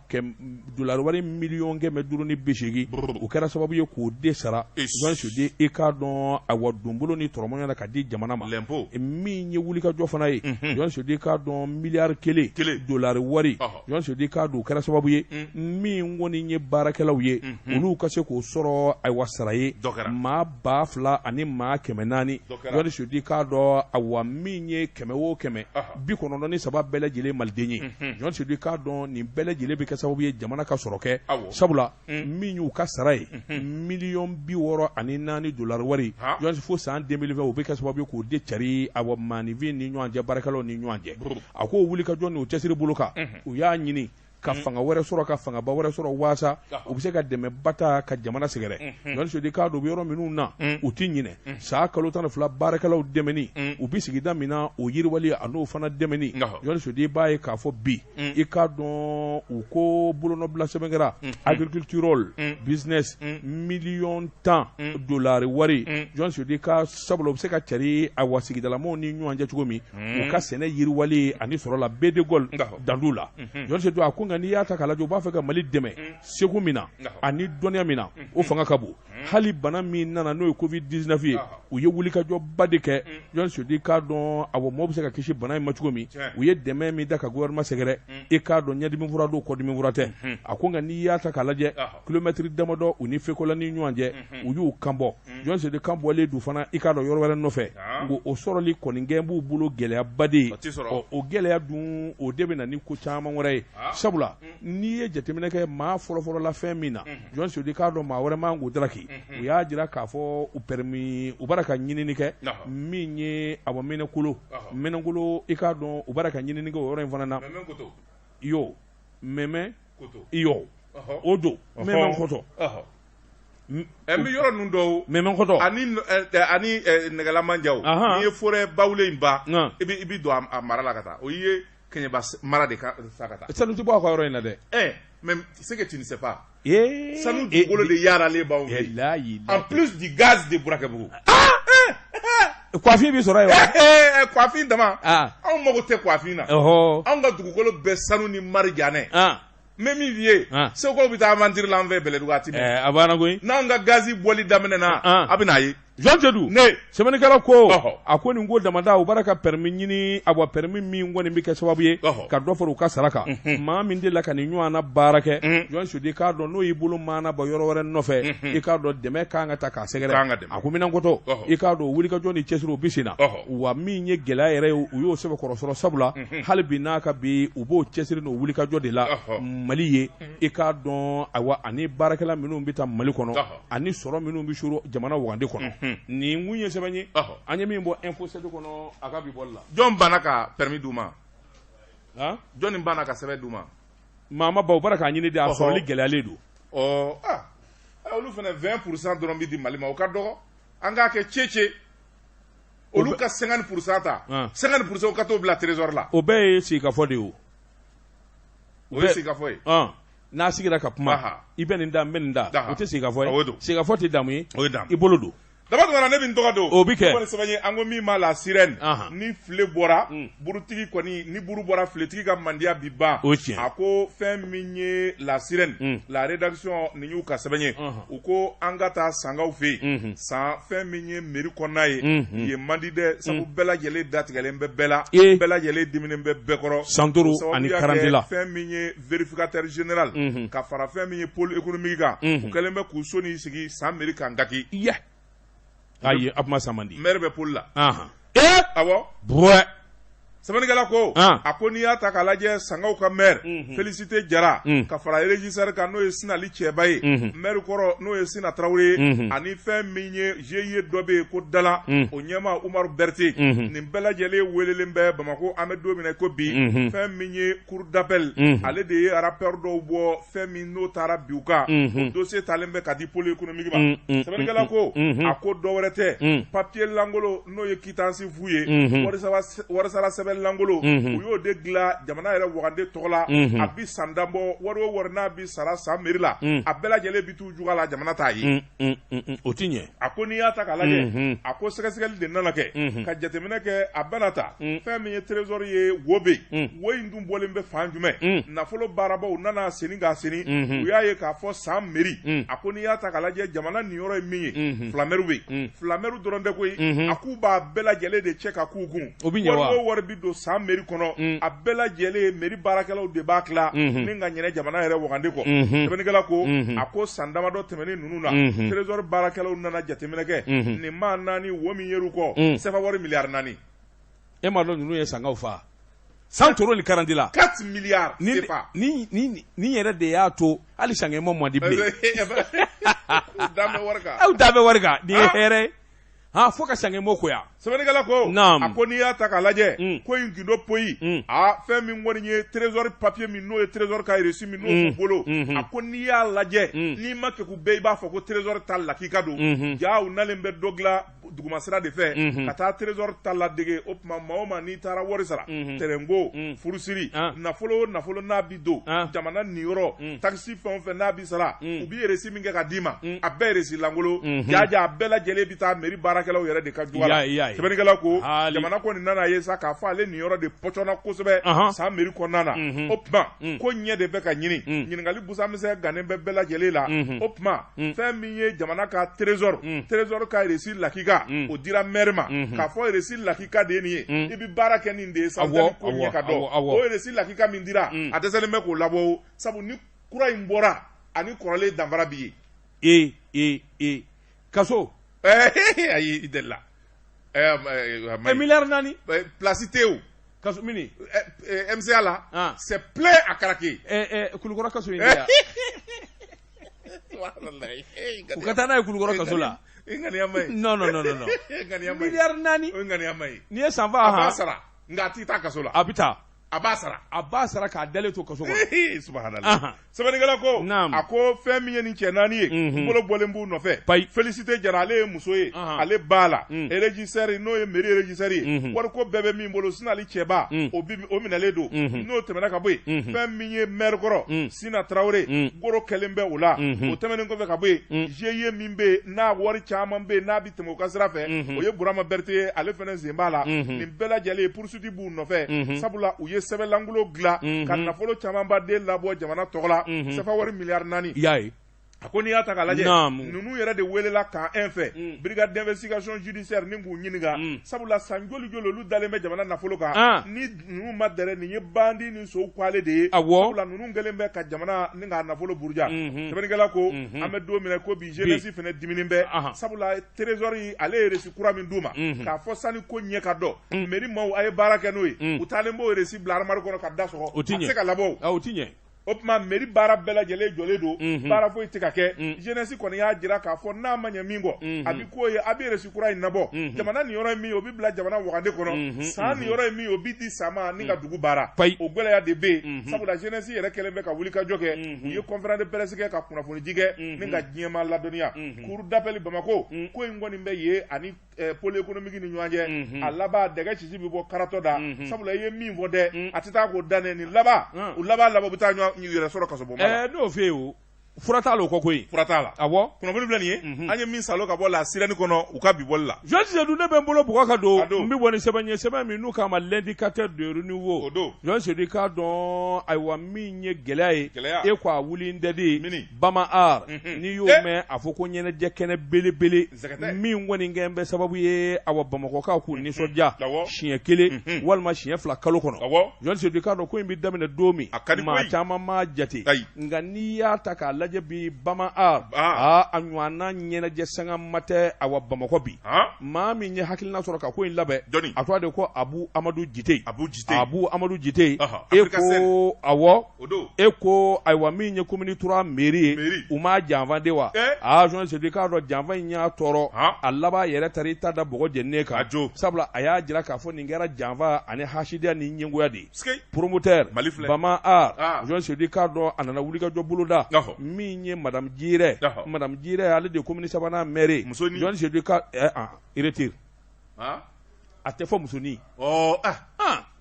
dolari wari miliyɔn 580 o kɛra sababu ye k'o de sara Jean Seydou i k'a dɔn ayiwa donbolo ni tɔrɔmɔɲa na ka di jamana ma min ye wulikajɔ fana ye Jean Seydou k'a dɔn miliyari 1 dolari wari Jean Seydou k'a dɔn o kɛra sababu ye min kɔni ye baarakɛlaw ye olu ka se k'o sɔrɔ ayiwa sara ye maa 2000 ani maa 400 Jean Seydou k'a dɔn ayiwa min ye 100 o 100 93 bɛɛ lajɛlen Maliden ye Jean Seydou k'a dɔn nin bɛɛ lajɛlen bɛ kɛ sababu ye jamana ka sɔrɔ kɛ sabula min y'u ka sara ye miliyɔn 64 dolari wari Jean fo san 2020 o bɛ kɛ sababu ye k'o de cari ayiwa maanifin ni ɲɔgɔn cɛ baarakɛlaw ni ɲɔgɔn cɛ a ko wulikajɔ ni o cɛsiri bolo kan u y'a ɲini ka fanga wɛrɛ sɔrɔ ka fangaba wɛrɛ sɔrɔ waasa u bɛ se ka dɛmɛba ta ka jamana sɛgɛrɛ Jean Seydou k'a dɔn u bɛ yɔrɔ minnu na u tɛ ɲinɛ saa kalo 12 baarakɛlaw dɛmɛni u bɛ sigida min na o yiriwali a n'o fana dɛmɛni Jean Seydou b'a ye k'a fɔ bi i k'a dɔn u ko bolonɔbila sɛbɛnkɛra agricultural business miliyɔn 10 dolari wari Jean Seydou ka sabula u bɛ se ka cari ayiwa sigidalamaw ni ɲɔgɔn cɛ cogo min u ka sɛnɛ yiriwali ani sɔrɔ la BD Gold dandu la Jean Seydou a ko n'i y'a ta k'a lajɛ u b'a fɛ ka Mali dɛmɛ segu min na ani dɔnniya min na o fanga ka bon hali bana min nana n'o ye Covid-19 ye u ye wulikajɔba de kɛ Jean Seydou k'a dɔn awa mɔgɔw bɛ se ka kisi bana in ma cogo min u ye dɛmɛ min da ka gouvernement sɛgɛrɛ i k'a dɔn ɲɛdimi fura don kɔdimi fura tɛ a ko nka n'i y'a ta k'a lajɛ kilomɛtiri damadɔ u ni Fekola ni ɲɔgɔn cɛ u y'u kanbɔ Jean Seydou kan bɔlen don fana i k'a dɔn yɔrɔ wɛrɛ nɔfɛ ngo o sɔrɔli kɔni gɛn b'u bolo gɛlɛyaba de ye o gɛlɛya dun o de bɛ na ni ko caman wɛrɛ ye sabula n'i ye jateminɛ kɛ maa fɔlɔfɔlɔ la fɛn min na Jean Seydou k'a dɔn maa wɛrɛ man k'o daraki u y'a jira k'a fɔ u permis u b'a ka ɲinini kɛ min ye awa Mɛnɛnkolo i k'a dɔn u b'a ka ɲinini kɛ o yɔrɔ in fana na iyo mɛmɛ iyo o don mɛmɛ kɔtɔ n bɛ yɔrɔ ninnu dɔw mɛmɛ kɔtɔ ani nɛgɛlamanjaw n'i ye forêt bawulen in ba i bɛ don a mara la ka taa o ye Keɲeba mara de ka sa ka taa sanu tɛ bɔ a ka yɔrɔ in na dɛ mais c'est que tu ne sais pas sanu dugukolo de yaralen b'anw fɛ en plus du gaz de Burakebugu Coiffin bɛ sɔrɔ yen wa Coiffin dama anw mago tɛ Coiffin na anw ka dugukolo bɛɛ sanu ni marijanɛ mais min vie Seko bi ta mentir la envers Beledu ati abana goyi nan ga gazi boli damene na abina yi Jean-Jadou ne semani kala ko akoni ngo damada u baraka permis nyini abwa permis mi ngoni mi ke sababu ye ka do foru ka saraka ma min de la kan nyuana barake jon sudi ka do no yibulu mana ba yoro wore nofe e ka do deme ka ngata ka segere akumina ngoto e ka do wuli ka joni chesiro bisina wa mi nye gela yere u yo sebe korosoro sabula halbi naka bi ubo chesiro no wuli ka jodi la maliye e ka do awa ani barake la minu bita mali kono ani soro minu bi shuro jamana wande kono ni munye sebanye anye mimbo info sedo kono akabi bolla John banaka permis duma John banaka sebe duma mama baw baraka nyini de asorli gelale do olu fene 20% doron bi di malima o ka dogo anga ke cheche olu ka 50% ta 50% o ka to bla trésor la o be si ka fode o si ka foye na sigira ka kuma ibe nda menda o te si ka fote damu ibolodo D'abord, on a ne bin do. Obike. On se vanye ango mi ma la sirène. Ni fle bora. Burutigi koni ni buru bora fle tigi ka mandia biba. Ako fin minye la sirène. La rédaction ni yu ka sebanye. Uko angata sanga ufi. Sa fin minye meri konaye. Ye mandi de sabu bela yele dat galembe bela. Bela yele diminembe bekoro. Santoro ani karandila. Fin minye vérificateur général. Ka fara fin minye pôle économique ka. Ukelembe kusoni sigi sa meri kangaki. Yeah. Aye apma samandi merbe pulla awo brouet samani gala ko akoni ya ta kalaje sangaw ka mer félicité jara ka fara régisseur ka no sinali chebaye mer koro no sina trawre ani fe minye jeye dobe ko dala o nyama Umar Berti ni bela jele welelembe bamako amedo mina ko bi fe minye cour d'appel ale de rapport do bo fe minno tara biuka dossier talembe ka di pôle économique ba samani gala ko ako do werete papier langolo no ye quittance fouye wara sara langolo uyo de gla jamana yɛrɛ wagande tɔgɔla a bi sandambo waro warna bi sara samirila a bɛɛ lajɛlen bi tu juga la jamana t'a ye o ti ɲɛ a ko n'i y'a ta k'a lajɛ a ko sɛgɛsɛgɛli de nana kɛ ka jateminɛ kɛ a bɛna ta fɛn min ye trésor ye wo be wo in dun bɔlen bɛ fan jumɛn nafolo baarabaw nana seni k'a seni u y'a ye k'a fɔ san meri a ko n'i y'a ta k'a lajɛ jamana nin yɔrɔ ye min ye filamɛriw be filamɛriw dɔrɔn tɛ koyi a k'u b'a bɛɛ lajɛlen de cɛ ka k'u kun wari bi don san meri kɔnɔ a bɛɛ lajɛlen meri baarakɛlaw de b'a tila ni ka ɲinɛ jamana yɛrɛ wagande kɔ sɛbɛnnikɛla ko a ko san damadɔ tɛmɛnen ninnu na trésor baarakɛlaw nana jateminɛ kɛ nin maa naani wo min yer'u kɔ sefa wari miliyari 4 e m'a dɔn ninnu ye sangaw fa san toro ni karandi la 4 miliyari sefa ni yɛrɛ de y'a to hali sange ma mɔdi bilen aw da bɛ wari kan nin ye hɛrɛ fo ka sange mo koya sɛbɛnnikɛla ko a ko n'i y'a ta k'a lajɛ ko in gindo poyi fɛn min kɔni ye trésor papier min n'o ye trésor ka reçu min n'o b'u bolo a ko n'i y'a lajɛ n'i ma kɛ k'u bɛɛ i b'a fɔ ko trésor ta lakika don ja u nalen bɛ dɔ dilan dugumasira de fɛ ka taa trésor ta ladege o tuma maa o maa n'i taara wari sara tɛrɛnko furusiri nafolo o nafolo n'a bi don jamana nin yɔrɔ takisi fɛn o fɛn n'a bi sara u bi reçu min kɛ ka d'i ma a bɛɛ reçu langolo jaja a bɛɛ lajɛlen bi taa mairie baarakɛlaw yɛrɛ de ka juga la sɛbɛnnikɛla ko jamana kɔni nana ye sa k'a fɔ ale nin yɔrɔ de pɔcɔnna kosɛbɛ san mairie kɔnɔna na o tuma ko ɲɛ de bɛ ka ɲini ɲininkali busamisɛn gannen bɛ bɛɛ lajɛlen la o tuma fɛn min ye jamana ka trésor ka reçu lakika o dira maire ma k'a fɔ reçu lakika de ye nin ye i bi baara kɛ nin de ye sa ko ɲɛ ka dɔn o reçu lakika min dira a dɛsɛlen bɛ k'o labɔ sabu ni kura in bɔra ani kɔrɔlen danfara bi ye kaso ayi i deli la miliyari 4 place tɛ o kaso mini MCA la c'est plein à craquer kulukɔrɔ kaso in de u ka taa n'a ye kulukɔrɔ kaso la non miliyari 4 n'i ye sanfa a b'a sara nka a t'i taa kaso la a bɛ taa a b'a sara k'a dalen to kaso kɔnɔ subhanallah sɛbɛnnikɛla ko a ko fɛn min ye nin cɛ 4 ye n bolo bɔlen b'u nɔfɛ félicité jara ale ye muso ye ale b'a la régisseur n'o ye mairie régisseur ye wari ko bɛɛ bɛ min bolo sinɔ ale cɛba o minɛlen don n'o tɛmɛna ka bɔ yen fɛn min ye maire kɔrɔ Sina Traoré Goro kɛlen bɛ o la o tɛmɛnen kɔfɛ ka bɔ yen GIE min bɛ yen n'a wari caman bɛ yen n'a bɛ tɛmɛ o ka sira fɛ o ye Burama Berete ye ale fana sen b'a la nin bɛɛ lajɛlen poursuite b'u nɔfɛ sabula u ye sɛbɛnlankolon dilan ka nafolo camanba den labɔ jamana tɔgɔ la CFA wari miliyari 4 i y'a ye a ko n'i y'a ta k'a lajɛ ninnu yɛrɛ de welela kan un fɛ brigade d'investigation judiciaire ni k'u ɲininka sabula san joli joli olu dalen bɛ jamana nafolo kan ni ninnu ma dɛrɛ nin ye bandi ni sow kwale de ye sabula ninnu kɛlen bɛ ka jamana ni k'a nafolo buruja sɛbɛnnikɛla ko an bɛ don minɛ ko bi jeunesse fɛnɛ diminen bɛ sabula trésor ale ye reçu kura min d'u ma k'a fɔ sani ko ɲɛ ka dɔn mairie maaw a ye baara kɛ n'o ye u taalen b'o reçu bila armoire kɔnɔ ka da sɔgɔ a tɛ se ka labɔ o ti ɲɛ o tuma mairie baara bɛɛ lajɛlen jɔlen don baara foyi tɛ ka kɛ jeunesse kɔni y'a jira k'a fɔ n'a ma ɲɛ min kɔ a bɛ k'o ye a bɛ reçu kura in nabɔ jamana nin yɔrɔ ye min ye o bɛ bila jamana wagade kɔnɔ san nin yɔrɔ ye min ye o bɛ di san ma ni ka dugu baara o gɛlɛya de bɛ yen sabula jeunesse yɛrɛ kɛlen bɛ ka wulikajɔ kɛ u ye conférence de presse kɛ ka kunnafonidi kɛ ni ka diɲɛma ladɔnniya cour d'appel Bamako ko in kɔni bɛ yen ani pôle économique ni ɲɔgɔn cɛ a laban dɛgɛ sisi bɛ bɔ karatɔ da sabula i ye min fɔ dɛ a tɛ taa k'o da nin laban u laban bɛ taa ɲɔgɔn yɛrɛ sɔrɔ kaso bɔ n'o fɛ yen o fura t'a la o kɔ koyi fura t'a la awɔ kunnafoni filɛ nin ye an ye min salo ka bɔ la sirɛni kɔnɔ u ka bi bɔli la Jean Sédou ne bɛ n bolo bugɔ ka don n bɛ bɔ ni sɛbɛn ye sɛbɛn min n'u k'a ma l'indicateur de renouveau o don Jean Sédou k'a dɔn ayiwa min ye gɛlɛya ye e ko a wuli n dɛde Bama Art n'i y'o mɛn a fɔ ko ɲɛnajɛ kɛnɛ belebele min kɔni kɛ bɛ sababu ye awa Bamakɔkaw k'u nisɔndiya siɲɛ 1 walima siɲɛ 2 kalo kɔnɔ Jean Sédou k'a dɔn ko in bɛ daminɛ don min maa caman m'a jate nka n'i y'a ta k'a lajɛ bi Bama Art a ɲɔgɔnna ɲɛnajɛ sanga ma tɛ awa Bamakɔ bi maa min ye hakilina sɔrɔ ka ko in labɛn a tɔgɔ de ko Abu Amadu Jite e ko awɔ e ko ayiwa min ye commune 3 mairie ye u m'a janfa de wa Jean Sédou k'a dɔn janfa in y'a tɔɔrɔ a laban yɛrɛ taara i ta da bɔgɔ jɛninen kan sabula a y'a jira k'a fɔ nin kɛra janfa ani hasidiya ni ɲɛngoya de ye promoteur Bama Art Jean Sédou k'a dɔn a nana wulikajɔ boloda min ye madame Jire ale de commune 3 maire Jean Sédou ka il retire a tɛ fɔ musoni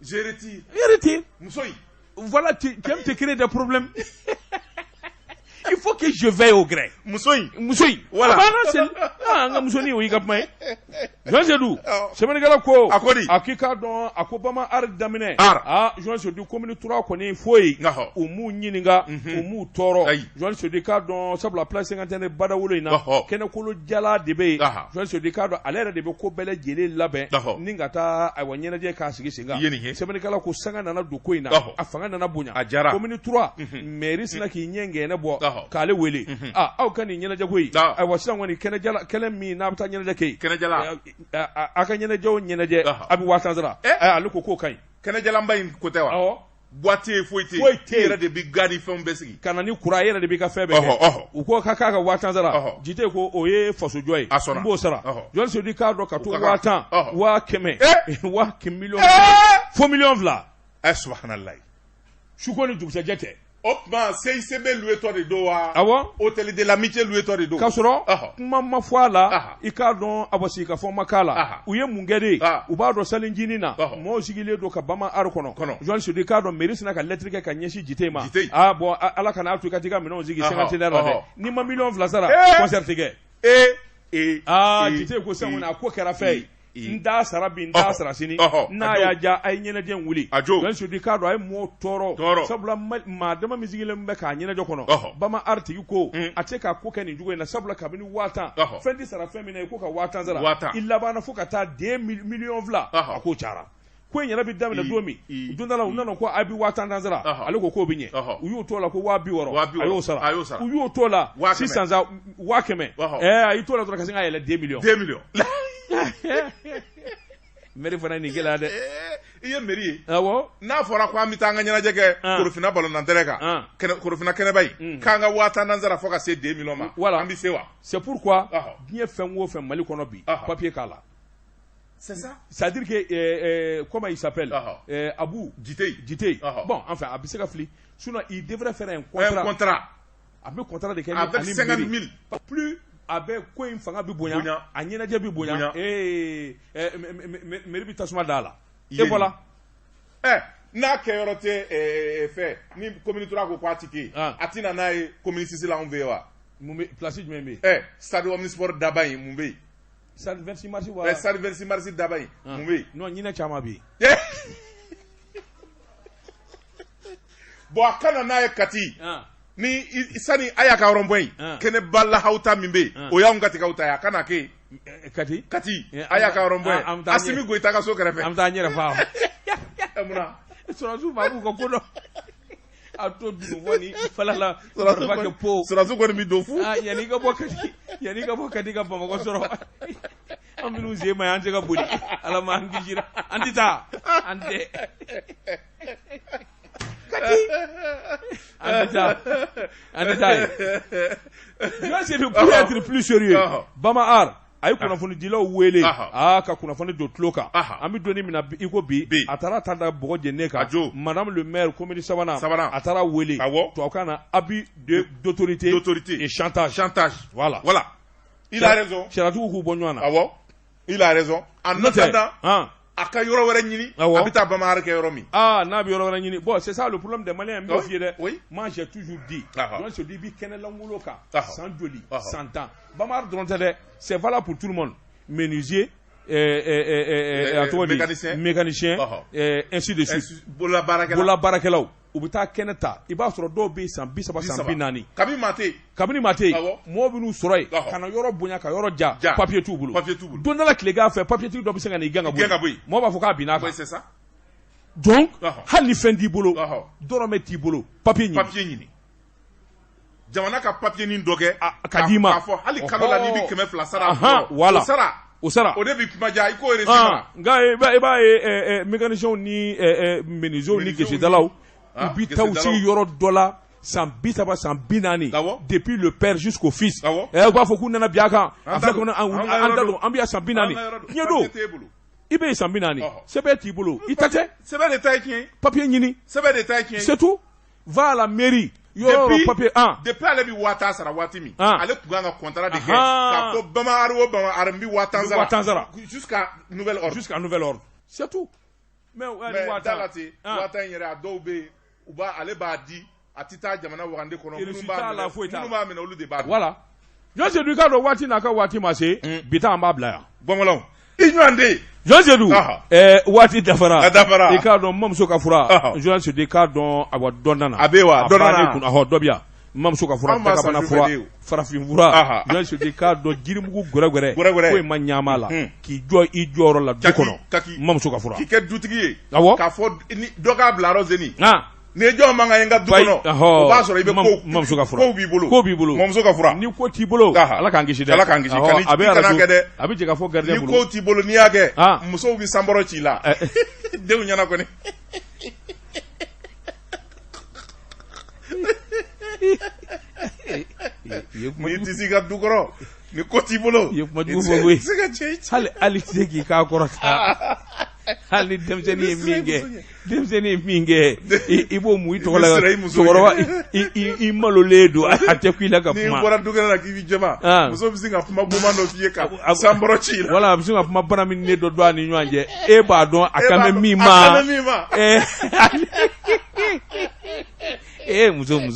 je retire musoyi voilà tu aimes te créer des problèmes il faut que je veille au gré musoyi voilà nga musoni o yi ka kuma ye Jean Sédou sɛbɛnnikɛla ko a k'i k'a dɔn a ko Bama Art daminɛ Jean Sédou commune 3 kɔni foyi u m'u ɲininka u m'u tɔɔrɔ Jean Sédou k'a dɔn sabula place 51 Badawolo in na kɛnɛkolo jala de bɛ yen Jean Sédou k'a dɔn ale yɛrɛ de bɛ ko bɛɛ lajɛlen labɛn ni ka taa ayiwa ɲɛnajɛ k'a sigi sen kan sɛbɛnnikɛla ko sanga nana don ko in na a fanga nana bonya commune 3 mairie sina k'i ɲɛ ngɛnɛ bɔ k'ale wele aw ka nin ɲɛnajɛ ko in ayiwa sisan kɔni kɛnɛ min n'a bɛ taa ɲɛnajɛ kɛ yen a ka ɲɛnajɛ o ɲɛnajɛ a bɛ 5000 sara ale ko k'o ka ɲi kɛnɛjalanba in ko tɛ wa boîte foyi tɛ yɛrɛ de bɛ gari fɛnw bɛɛ sigi ka na ni kura yɛrɛ de b'i ka fɛn bɛɛ kɛ u ko k'a ka 5000 sara Jite ko o ye fasojɔ ye n b'o sara Jean Sédou k'a dɔn ka to 5000 5000 50 millions fo million 2 subhanallah su ko ni dugusɛjɛ tɛ o tuma CICB louetɔ de don wa hôtel de l'amitié louetɔ de don k'a sɔrɔ kuma ma fɔ a la i k'a dɔn abasi ka fɔ ma k'a la u ye mun kɛ de u b'a dɔn salijinin na mɔgɔw sigilen don ka Bama Art kɔnɔ Jean Sédou k'a dɔn mairie sina ka lettre kɛ ka ɲɛsin Jite ma bon ala kana to i ka t'i ka minɛnw sigi 50 la dɛ n'i ma million 2 sara concert tɛ kɛ Jite ko sisan kɔni a ko kɛra fɛn ye n t'a sara bi n t'a sara sini n'a y'a ja a ye ɲɛnajɛ wuli Jean Sédou k'a dɔn a ye mɔgɔw tɔɔrɔ sabula maa dama min sigilen bɛ k'a ɲɛnajɛ kɔnɔ Bama Art tigi ko a tɛ k'a ko kɛ nin cogo in na sabula kabini 5000 fɛn tɛ sara fɛn min na i ko ka 5000 sara i labanna fo ka taa den million 2 a k'o cayara ko in yɛrɛ bɛ daminɛ don min don dɔ la u nana ko a bɛ 5000 sara ale ko k'o bɛ ɲɛ u y'o t'o la ko 260 a y'o sara u y'o t'o la sisan 100 a y'i t'o la dɔrɔn ka sin ka yɛlɛ 2 millions mairie fana nin gɛlɛya dɛ i ye mairie ye n'a fɔra ko an bɛ taa an ka ɲɛnajɛ kɛ Korofina ballonnantɛrɛ kan Korofina kɛnɛba in k'an ka 5000 sara fo ka se 2 millions ma an bɛ se wa c'est pourquoi diɲɛ fɛn o fɛn Mali kɔnɔ bi papier k'a la c'est ça c'est-à-dire que comment il s'appelle Abu Jite bon enfin a bɛ se ka fili sinon il devrait faire un contrat a bɛ contrat de kɛ avec 50 000 plus a bɛ ko in fanga bɛ bonya a ɲɛnajɛ bɛ bonya mairie bɛ tasuma da la e bɔra n'a kɛyɔrɔ tɛ fɛ ni commune 3 ko k'a ti kɛ a ti na n'a ye commune 6 la anw fɛ yen wa mun bɛ place jumɛn bɛ yen stade omnisport daba in mun bɛ yen stade 26 mars wa stade 26 mars daba in mun bɛ yen non ɲinɛ caman bɛ yen bon a kana n'a ye kati ni sani a y'a ka yɔrɔ bɔ yen kɛnɛ bala hawta min bɛ yen o y'anw ka tigɛw ta ye a kana kɛ kati a y'a ka yɔrɔ bɔ yen Asimi Goyita ka so kɛrɛfɛ an bɛ taa n yɛrɛ fa munna sɔrɔsiw b'a b'u ka ko dɔn a to dugu ni falala kɛ po sɔrɔsiw kɔni bɛ don fu yanni ka bɔ kati ka Bamakɔ sɔrɔ an minnu sen ma ye an tɛ ka boli ala ma an kisira an tɛ taa an tɛ c'est pour être plus sérieux Bama Ar a ye kunnafoni dilaw wele ka kunnafoni don tulo kan an bɛ donni min na i ko bi a taara ta da bɔgɔ jɛnnen kan madame le maire commune sabanan a taara wele tubabukan na abus d'autorité et chantage voilà il a raison sariyatigiw k'u bɔ ɲɔgɔn na il a raison en attendant a ka yɔrɔ wɛrɛ ɲini a bɛ taa Bama Ar kɛ yɔrɔ min n'a bɛ yɔrɔ wɛrɛ ɲini bon c'est ça le problème des Maliens n b'o f'i ye dɛ moi j'ai toujours dit jɔn se di i b'i kɛnɛ lankolon kan san joli san tan Bama Ar dɔrɔn tɛ dɛ c'est valable pour tout le monde menuisier mécanicien ainsi de suite bololabaarakɛlaw u bɛ taa kɛnɛ ta i b'a sɔrɔ dɔw bɛ yen san 30 san 40 kabini maa tɛ yen mɔgɔw bɛ n'u sɔrɔ yen ka na yɔrɔ bonya ka yɔrɔ ja papier t'u bolo don dɔ la tilegan fɛ papier tigi dɔ bɛ se ka n'i gɛn ka bɔ yen mɔgɔw b'a fɔ k'a binna kan donc hali ni fɛn t'i bolo dɔrɔmɛ t'i bolo papier ɲini jamana ka papier nin dɔ kɛ ka d'i ma k'a fɔ hali kalo la n'i bɛ 100 fila sara o sara o de bɛ kuma ja i k'o yɛrɛ nka i b'a ye mécaniciens ni menuisiers ni gesedalaw u bi taa u sigi yɔrɔ dɔ la san 30 san 40 depuis le père jusqu'au fils u b'a fɔ k'u nana bi a kan a filɛ kɔnɔ an da don an bɛ yan san 40 tiɲɛ don i bɛ yen san 40 sɛbɛn t'i bolo i ta tɛ sɛbɛn de ta ye tiɲɛ papier ɲini sɛbɛn de ta ye tiɲɛ c'est tout va à la mairie yɔrɔ papier depuis ale bɛ 1000 sara waati min ale tun kan ka contrat de kɛ k'a fɔ Bama Ar o Bama Ar n bɛ 1000 sara jusqu'à nouvel ordre c'est tout mais da la ten 1000 in yɛrɛ a dɔw bɛ yen ale b'a di a tɛ taa jamana wagande kɔnɔ minnu b'a minɛ olu de b'a dun voilà Jɔn Sedu k'a dɔn waati n'a ka waati ma se bi ta an b'a bila yan bɔnbɔnlaw i ɲɔgɔn den Jɔn Sedu waati dafara i k'a dɔn Mamuso ka fura Jɔn Sedu k'a dɔn a dɔnna na a bɛ wa dɔnna na dɔ bɛ yan Mamuso ka fura Dagabana fura farafin fura Jɔn Sedu k'a dɔn jirimugu gɛrɛgɛrɛ ko in ma ɲaama la k'i jɔ i jɔyɔrɔ la du kɔnɔ Mamuso ka fura k'i kɛ dutigi ye k'a fɔ dɔ k'a bila yɔrɔ zeni ni jɔn man kan ye n ka du kɔnɔ o b'a sɔrɔ i bɛ Mamuso ka fura ko b'i bolo Mamuso ka fura ni ko t'i bolo Ala k'an kisi dɛ Ala k'an kisi a bɛ kana kɛ dɛ a bɛ jɛ ka fɔ gardien bolo ni ko t'i bolo n'i y'a kɛ musow bɛ sanbɔrɔ ci la denw ɲɛna kɔni n'i tɛ se i ka du kɔrɔ ni ko t'i bolo i ye kuma jugu fɔ koyi hali tɛ se k'i k'a kɔrɔ ta hali ni denmisɛnnin ye min kɛ i b'o mun i tɔgɔ la cɛkɔrɔba i malolen don a tɛ ku i la ka kuma n'i bɔra du kɛnɛ na k'i b'i jɛma muso bɛ se ka kuma goman dɔ f'i ye ka sanbɔrɔ ci la wala a bɛ se ka kuma bana min ne dɔ don a ni ɲɔgɔn cɛ e b'a dɔn a kan bɛ min ma muso ma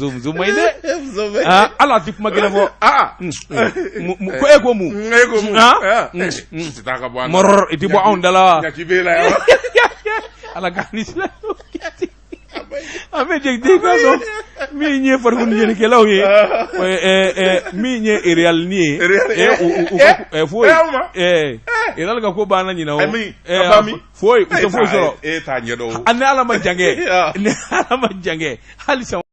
ɲi dɛ ala tɛ kuma gɛlɛn fɔ ko e ko mun mɔrɔ i tɛ bɔ anw da la ala ka ni sila an bɛ jɛn ka dɔn min ye farikolo ɲɛnikɛlaw ye min ye réalini ye foyi réal ka ko banna ɲina o foyi u tɛ foyi sɔrɔ e t'a ɲɛdɔn ni ala ma jankɛ hali